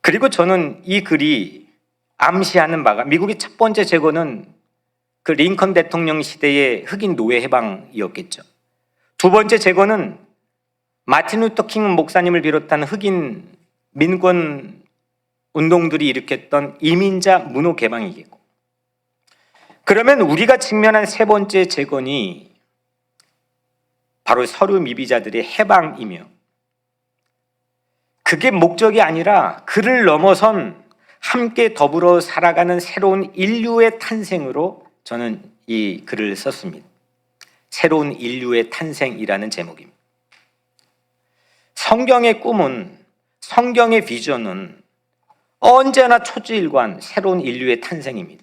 그리고 저는 이 글이 암시하는 바가 미국의 첫 번째 재건은 그 링컨 대통령 시대의 흑인 노예 해방이었겠죠. 두 번째 재건은 마틴 루터 킹 목사님을 비롯한 흑인 민권 운동들이 일으켰던 이민자 문호 개방이겠고, 그러면 우리가 직면한 세 번째 재건이 바로 서류 미비자들의 해방이며, 그게 목적이 아니라 그를 넘어선 함께 더불어 살아가는 새로운 인류의 탄생으로 저는 이 글을 썼습니다. 새로운 인류의 탄생이라는 제목입니다. 성경의 꿈은, 성경의 비전은 언제나 초지일관 새로운 인류의 탄생입니다.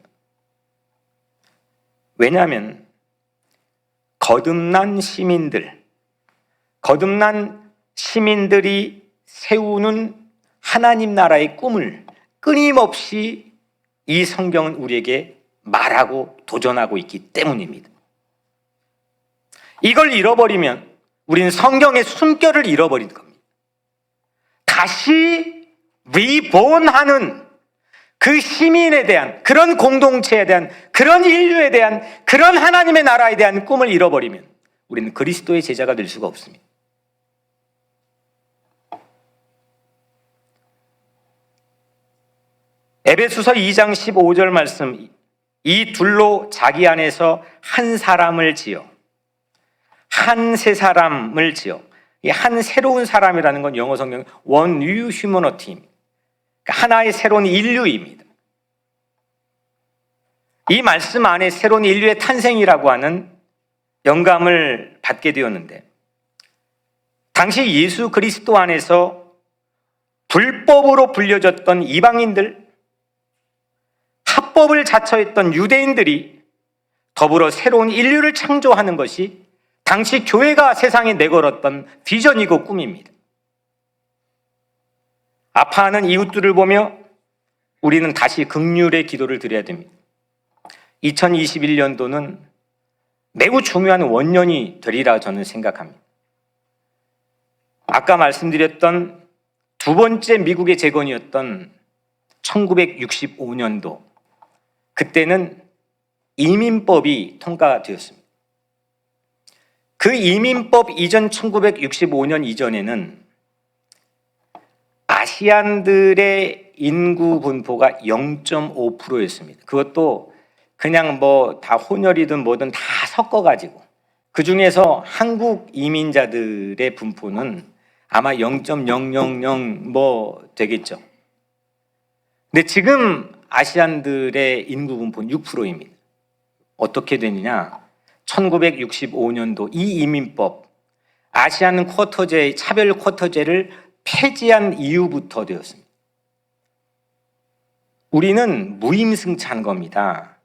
왜냐하면 거듭난 시민들이 세우는 하나님 나라의 꿈을 끊임없이 이 성경은 우리에게 말하고 도전하고 있기 때문입니다. 이걸 잃어버리면 우리는 성경의 숨결을 잃어버린 겁니다. 다시 리본하는 그 시민에 대한, 그런 공동체에 대한, 그런 인류에 대한, 그런 하나님의 나라에 대한 꿈을 잃어버리면 우리는 그리스도의 제자가 될 수가 없습니다. 에베소서 2장 15절 말씀, 이 둘로 자기 안에서 한 사람을 지어, 한 새 사람을 지어, 이 한 새로운 사람이라는 건 영어 성경 one new humanity, 하나의 새로운 인류입니다. 이 말씀 안에 새로운 인류의 탄생이라고 하는 영감을 받게 되었는데, 당시 예수 그리스도 안에서 불법으로 불려졌던 이방인들, 합법을 자처했던 유대인들이 더불어 새로운 인류를 창조하는 것이 당시 교회가 세상에 내걸었던 비전이고 꿈입니다. 아파하는 이웃들을 보며 우리는 다시 긍휼의 기도를 드려야 됩니다. 2021년도는 매우 중요한 원년이 되리라 저는 생각합니다. 아까 말씀드렸던 두 번째 미국의 재건이었던 1965년도, 그때는 이민법이 통과되었습니다. 그 이민법 이전 1965년 이전에는 아시안들의 인구 분포가 0.5%였습니다. 그것도 그냥 뭐 다 혼혈이든 뭐든 다 섞어가지고, 그 중에서 한국 이민자들의 분포는 아마 0.000 뭐 되겠죠. 근데 지금 아시안들의 인구 분포는 6%입니다. 어떻게 되느냐? 1965년도 이 이민법, 아시안 쿼터제, 차별 쿼터제를 폐지한 이후부터 되었습니다. 우리는 무임승차한 겁니다.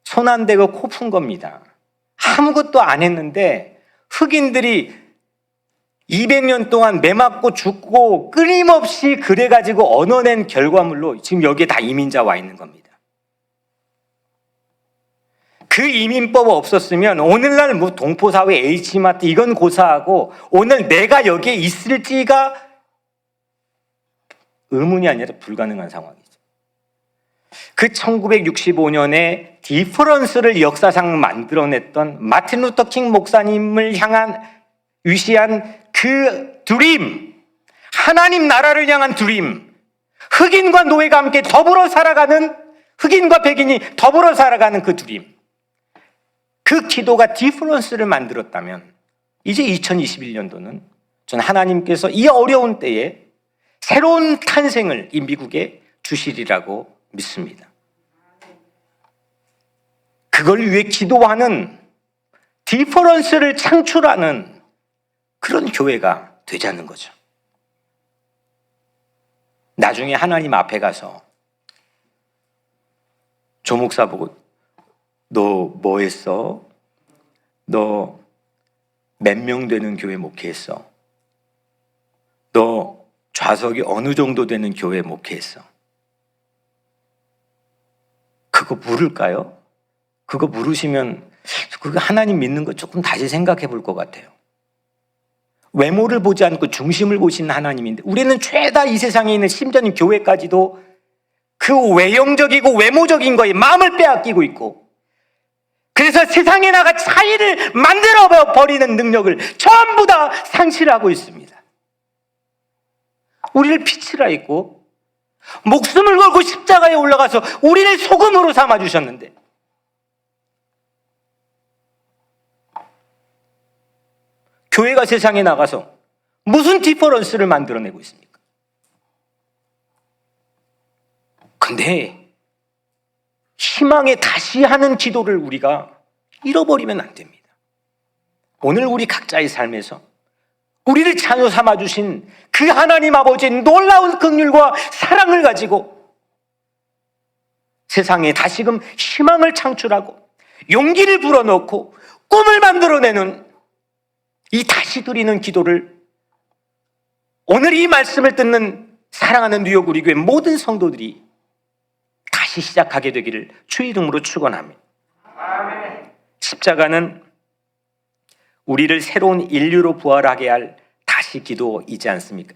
손 안 대고 코 푼 겁니다. 아무것도 안 했는데 흑인들이 200년 동안 매 맞고 죽고 끊임없이 그래가지고 얻어낸 결과물로 지금 여기에 다 이민자 와 있는 겁니다. 그 이민법 없었으면 오늘날 뭐 동포사회, H마트 이건 고사하고 오늘 내가 여기에 있을지가 의문이 아니라 불가능한 상황이죠. 그 1965년에 디퍼런스를 역사상 만들어냈던 마틴 루터 킹 목사님을 향한 위시한 그 드림, 하나님 나라를 향한 드림, 흑인과 노예가 함께 더불어 살아가는, 흑인과 백인이 더불어 살아가는 그 드림, 그 기도가 디퍼런스를 만들었다면 이제 2021년도는 전 하나님께서 이 어려운 때에 새로운 탄생을 이 미국에 주시리라고 믿습니다. 그걸 위해 기도하는, 디퍼런스를 창출하는 그런 교회가 되자는 거죠. 나중에 하나님 앞에 가서 조 목사 보고 너 뭐 했어? 너 몇 명 되는 교회 목회했어? 너 좌석이 어느 정도 되는 교회 목회했어? 그거 물을까요? 그거 물으시면 그거 하나님 믿는 거 조금 다시 생각해 볼 것 같아요. 외모를 보지 않고 중심을 보시는 하나님인데, 우리는 죄다 이 세상에 있는 심지어는 교회까지도 그 외형적이고 외모적인 거에 마음을 빼앗기고 있고, 그래서 세상에 나가 차이를 만들어 버리는 능력을 전부 다 상실하고 있습니다. 우리를 빛이라 했고 목숨을 걸고 십자가에 올라가서 우리를 소금으로 삼아 주셨는데, 교회가 세상에 나가서 무슨 디퍼런스를 만들어내고 있습니까? 근데 희망에 다시 하는 기도를 우리가 잃어버리면 안 됩니다. 오늘 우리 각자의 삶에서 우리를 자녀 삼아주신 그 하나님 아버지의 놀라운 긍휼과 사랑을 가지고 세상에 다시금 희망을 창출하고 용기를 불어넣고 꿈을 만들어내는 이 다시 드리는 기도를 오늘 이 말씀을 듣는 사랑하는 뉴욕 우리 교회 모든 성도들이 다시 시작하게 되기를 주의 이름으로 축원합니다. 십자가는 우리를 새로운 인류로 부활하게 할 다시 기도이지 않습니까?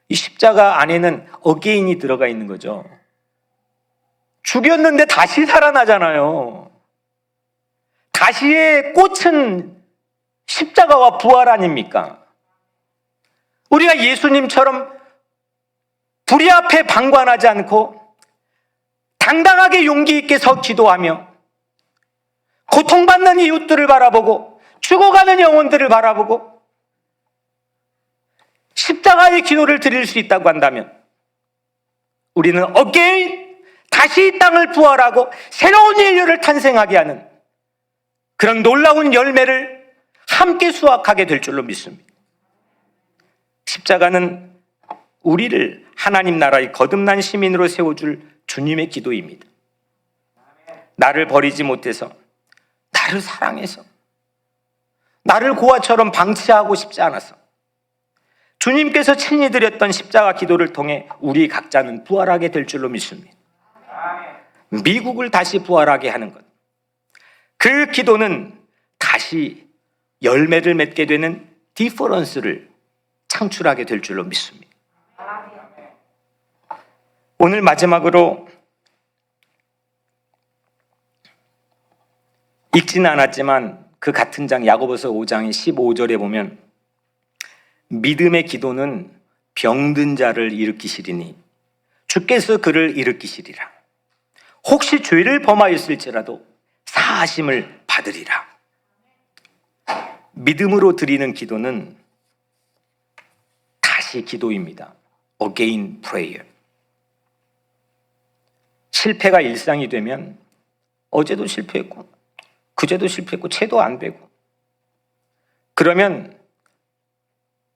이 십자가 안에는 어게인이 들어가 있는 거죠. 죽였는데 다시 살아나잖아요. 다시의 꽃은 십자가와 부활 아닙니까? 우리가 예수님처럼 불의 앞에 방관하지 않고 당당하게 용기 있게 서 기도하며 고통받는 이웃들을 바라보고 죽어가는 영혼들을 바라보고 십자가의 기도를 드릴 수 있다고 한다면, 우리는 어게인 다시 이 땅을 부활하고 새로운 인류를 탄생하게 하는 그런 놀라운 열매를 함께 수확하게 될 줄로 믿습니다. 십자가는 우리를 하나님 나라의 거듭난 시민으로 세워줄 주님의 기도입니다. 나를 버리지 못해서, 나를 사랑해서, 나를 고아처럼 방치하고 싶지 않아서 주님께서 친히 드렸던 십자가 기도를 통해 우리 각자는 부활하게 될 줄로 믿습니다. 미국을 다시 부활하게 하는 것, 그 기도는 다시 열매를 맺게 되는 디퍼런스를 창출하게 될 줄로 믿습니다. 오늘 마지막으로 읽지는 않았지만 그 같은 장 야고보서 5장 15절에 보면 믿음의 기도는 병든 자를 일으키시리니 주께서 그를 일으키시리라. 혹시 죄를 범하였을지라도 사하심을 받으리라. 믿음으로 드리는 기도는 다시 기도입니다. Again prayer. 실패가 일상이 되면 어제도 실패했고 그제도 실패했고 채도 안 되고, 그러면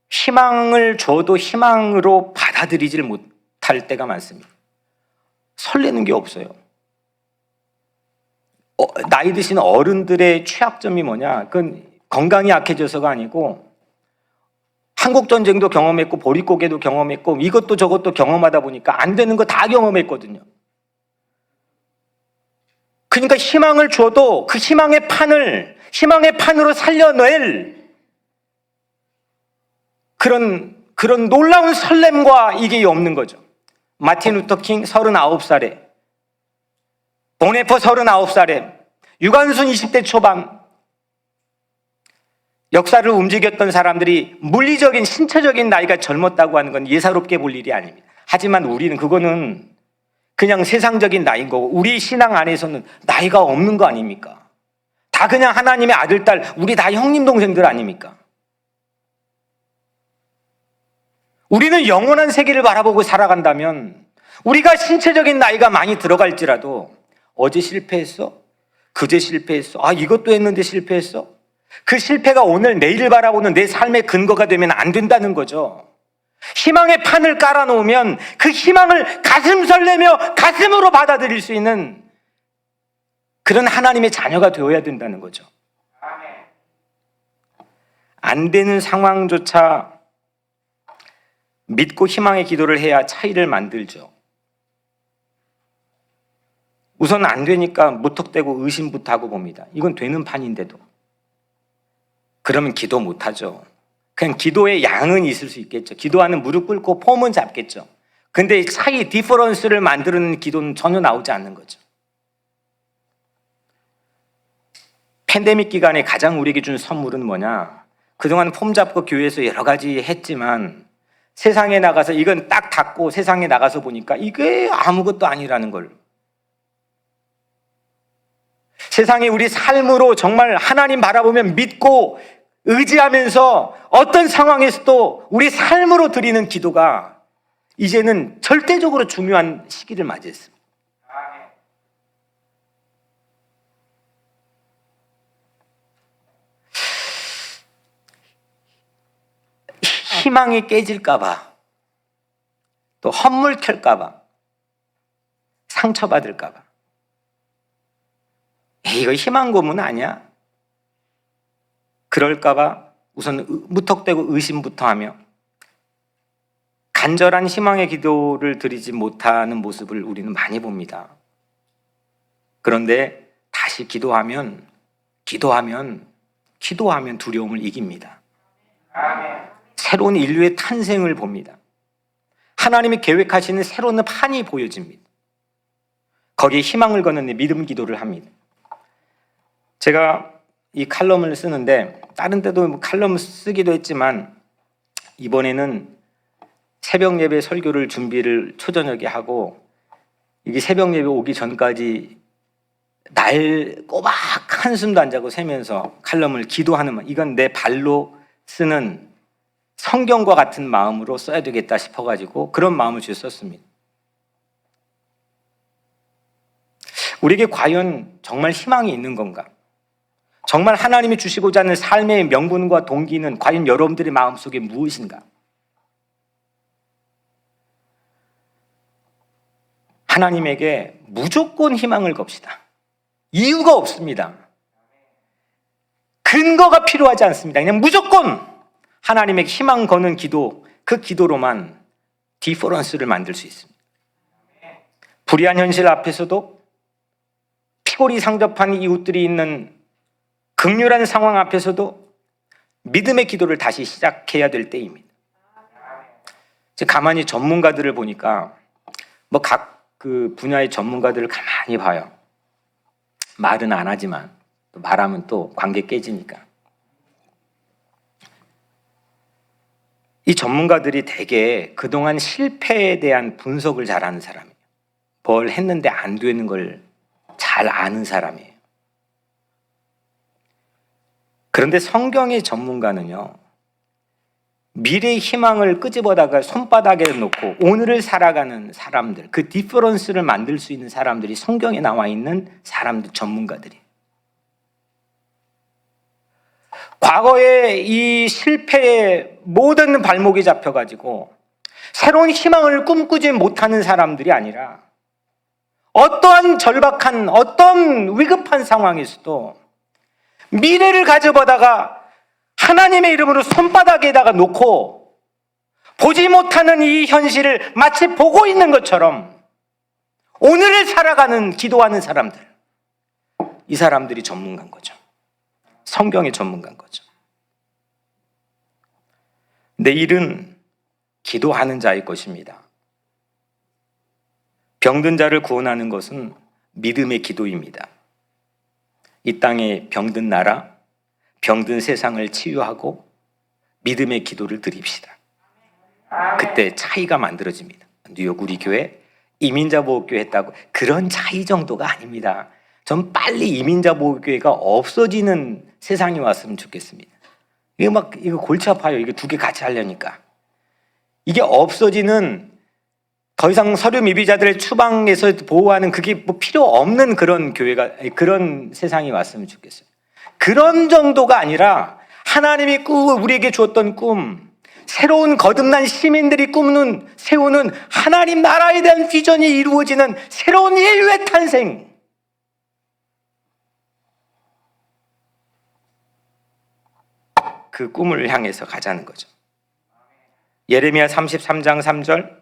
희망을 줘도 희망으로 받아들이질 못할 때가 많습니다. 설레는 게 없어요. 나이 드신 어른들의 취약점이 뭐냐? 그건 건강이 약해져서가 아니고 한국전쟁도 경험했고 보릿고개도 경험했고 이것도 저것도 경험하다 보니까 안 되는 거 다 경험했거든요. 그러니까 희망을 줘도 그 희망의 판으로 살려낼 그런 놀라운 설렘과 이게 없는 거죠. 마틴 루터 킹 39살에, 보네퍼 39살에, 유관순 20대 초반, 역사를 움직였던 사람들이 물리적인 신체적인 나이가 젊었다고 하는 건 예사롭게 볼 일이 아닙니다. 하지만 우리는 그거는 그냥 세상적인 나이인 거고, 우리 신앙 안에서는 나이가 없는 거 아닙니까? 다 그냥 하나님의 아들, 딸, 우리 다 형님, 동생들 아닙니까? 우리는 영원한 세계를 바라보고 살아간다면 우리가 신체적인 나이가 많이 들어갈지라도 어제 실패했어? 그제 실패했어. 아, 이것도 했는데 실패했어? 그 실패가 오늘 내일 바라보는 내 삶의 근거가 되면 안 된다는 거죠. 희망의 판을 깔아놓으면 그 희망을 가슴 설레며 가슴으로 받아들일 수 있는 그런 하나님의 자녀가 되어야 된다는 거죠. 안 되는 상황조차 믿고 희망의 기도를 해야 차이를 만들죠. 우선 안 되니까 무턱대고 의심부터 하고 봅니다. 이건 되는 판인데도. 그러면 기도 못하죠. 그냥 기도의 양은 있을 수 있겠죠. 기도하는 무릎 꿇고 폼은 잡겠죠. 근데 차이, 디퍼런스를 만드는 기도는 전혀 나오지 않는 거죠. 팬데믹 기간에 가장 우리에게 준 선물은 뭐냐? 그동안 폼 잡고 교회에서 여러 가지 했지만 세상에 나가서 이건 딱 닫고 세상에 나가서 보니까 이게 아무것도 아니라는 걸. 세상에 우리 삶으로 정말 하나님 바라보면 믿고 의지하면서 어떤 상황에서도 우리 삶으로 드리는 기도가 이제는 절대적으로 중요한 시기를 맞이했습니다. 희망이 깨질까봐, 또 헛물 켤까봐, 상처받을까봐. 이거 희망 고문 아니야? 그럴까봐 우선 무턱대고 의심부터 하며 간절한 희망의 기도를 드리지 못하는 모습을 우리는 많이 봅니다. 그런데 다시 기도하면 두려움을 이깁니다. 새로운 인류의 탄생을 봅니다. 하나님이 계획하시는 새로운 판이 보여집니다. 거기에 희망을 거는 믿음 기도를 합니다. 제가 이 칼럼을 쓰는데 다른 때도 칼럼 쓰기도 했지만 이번에는 새벽 예배 설교를 준비를 초저녁에 하고 이게 새벽 예배 오기 전까지 날 꼬박 한숨도 안 자고 새면서 칼럼을 기도하는, 이건 내 발로 쓰는 성경과 같은 마음으로 써야 되겠다 싶어가지고 그런 마음을 주어 썼습니다. 우리에게 과연 정말 희망이 있는 건가? 정말 하나님이 주시고자 하는 삶의 명분과 동기는 과연 여러분들의 마음속에 무엇인가? 하나님에게 무조건 희망을 겁시다. 이유가 없습니다. 근거가 필요하지 않습니다. 그냥 무조건 하나님에게 희망 거는 기도, 그 기도로만 디퍼런스를 만들 수 있습니다. 불의한 현실 앞에서도 피골이 상접한 이웃들이 있는 극렬한 상황 앞에서도 믿음의 기도를 다시 시작해야 될 때입니다. 가만히 전문가들을 보니까 각 그 분야의 전문가들을 가만히 봐요. 말은 안 하지만 말하면 또 관계 깨지니까. 이 전문가들이 대개 그동안 실패에 대한 분석을 잘하는 사람이에요. 뭘 했는데 안 되는 걸 잘 아는 사람이에요. 그런데 성경의 전문가는요, 미래의 희망을 끄집어다가 손바닥에 놓고 오늘을 살아가는 사람들, 그 디퍼런스를 만들 수 있는 사람들이 성경에 나와 있는 사람들, 전문가들이. 과거에 이 실패의 모든 발목이 잡혀가지고 새로운 희망을 꿈꾸지 못하는 사람들이 아니라 어떠한 절박한, 어떤 위급한 상황에서도 미래를 가져보다가 하나님의 이름으로 손바닥에다가 놓고 보지 못하는 이 현실을 마치 보고 있는 것처럼 오늘을 살아가는, 기도하는 사람들, 이 사람들이 전문가인 거죠. 성경의 전문가인 거죠. 내일은 기도하는 자의 것입니다. 병든 자를 구원하는 것은 믿음의 기도입니다. 이 땅에 병든 나라, 병든 세상을 치유하고 믿음의 기도를 드립시다. 그때 차이가 만들어집니다. 뉴욕 우리 교회 이민자 보호교회 했다고 그런 차이 정도가 아닙니다. 전 빨리 이민자 보호교회가 없어지는 세상이 왔으면 좋겠습니다. 이거 골치 아파요. 이거 두 개 같이 하려니까. 이게 없어지는 더 이상 서류 미비자들을 추방해서 보호하는 그게 뭐 필요 없는 그런 교회가, 그런 세상이 왔으면 좋겠어요. 그런 정도가 아니라 하나님이 우리에게 주었던 꿈, 새로운 거듭난 시민들이 세우는 하나님 나라에 대한 비전이 이루어지는 새로운 인류의 탄생. 그 꿈을 향해서 가자는 거죠. 예레미야 33장 3절,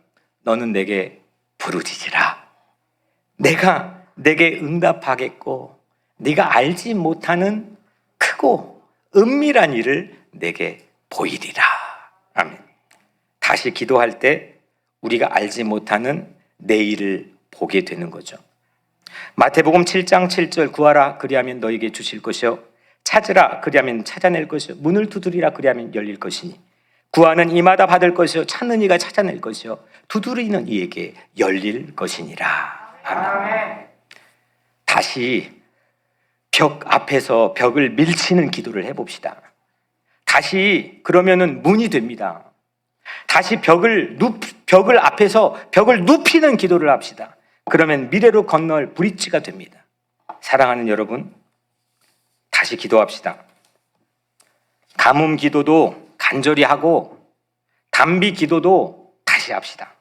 너는 내게 부르짖으라. 내가 내게 응답하겠고 네가 알지 못하는 크고 은밀한 일을 내게 보이리라. 아멘. 다시 기도할 때 우리가 알지 못하는 내일을 보게 되는 거죠. 마태복음 7장 7절, 구하라 그리하면 너에게 주실 것이요 찾으라 그리하면 찾아낼 것이요 문을 두드리라 그리하면 열릴 것이니 구하는 이마다 받을 것이요 찾는 이가 찾아낼 것이요 두드리는 이에게 열릴 것이니라. 아멘. 다시 벽 앞에서 벽을 밀치는 기도를 해봅시다. 다시 그러면은 문이 됩니다. 다시 벽을 앞에서 벽을 눕히는 기도를 합시다. 그러면 미래로 건널 브릿지가 됩니다. 사랑하는 여러분, 다시 기도합시다. 가뭄 기도도 간절히 하고 단비 기도도 다시 합시다.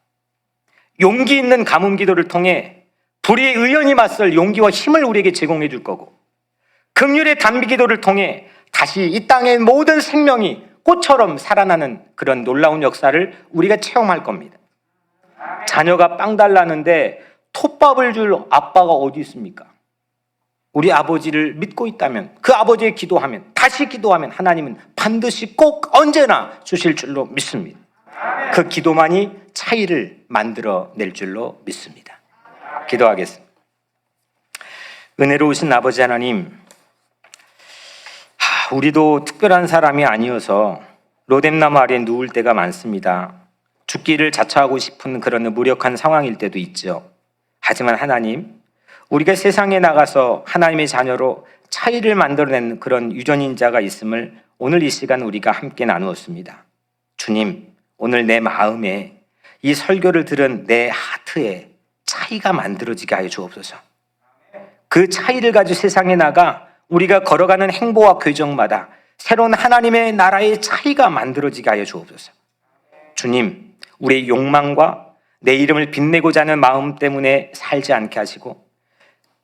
용기 있는 가뭄 기도를 통해 불의의 의연히 맞설 용기와 힘을 우리에게 제공해 줄 거고, 긍휼의 단비 기도를 통해 다시 이 땅의 모든 생명이 꽃처럼 살아나는 그런 놀라운 역사를 우리가 체험할 겁니다. 자녀가 빵 달라는데 톱밥을 줄 아빠가 어디 있습니까? 우리 아버지를 믿고 있다면, 그 아버지의 기도하면, 다시 기도하면 하나님은 반드시 꼭 언제나 주실 줄로 믿습니다. 그 기도만이 차이를 만들어낼 줄로 믿습니다. 기도하겠습니다. 은혜로우신 아버지 하나님, 우리도 특별한 사람이 아니어서 로뎀나무 아래에 누울 때가 많습니다. 죽기를 자처하고 싶은 그런 무력한 상황일 때도 있죠. 하지만 하나님, 우리가 세상에 나가서 하나님의 자녀로 차이를 만들어내는 그런 유전인자가 있음을 오늘 이 시간 우리가 함께 나누었습니다. 주님, 오늘 내 마음에 이 설교를 들은 내 하트에 차이가 만들어지게 하여 주옵소서. 그 차이를 가지고 세상에 나가 우리가 걸어가는 행보와 궤정마다 새로운 하나님의 나라의 차이가 만들어지게 하여 주옵소서. 주님, 우리의 욕망과 내 이름을 빛내고자 하는 마음 때문에 살지 않게 하시고,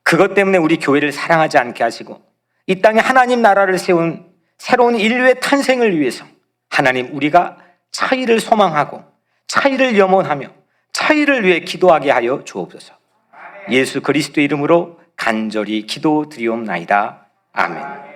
그것 때문에 우리 교회를 사랑하지 않게 하시고, 이 땅에 하나님 나라를 세운 새로운 인류의 탄생을 위해서 하나님, 우리가 차이를 소망하고 차이를 염원하며 차이를 위해 기도하게 하여 주옵소서. 예수 그리스도의 이름으로 간절히 기도드리옵나이다. 아멘.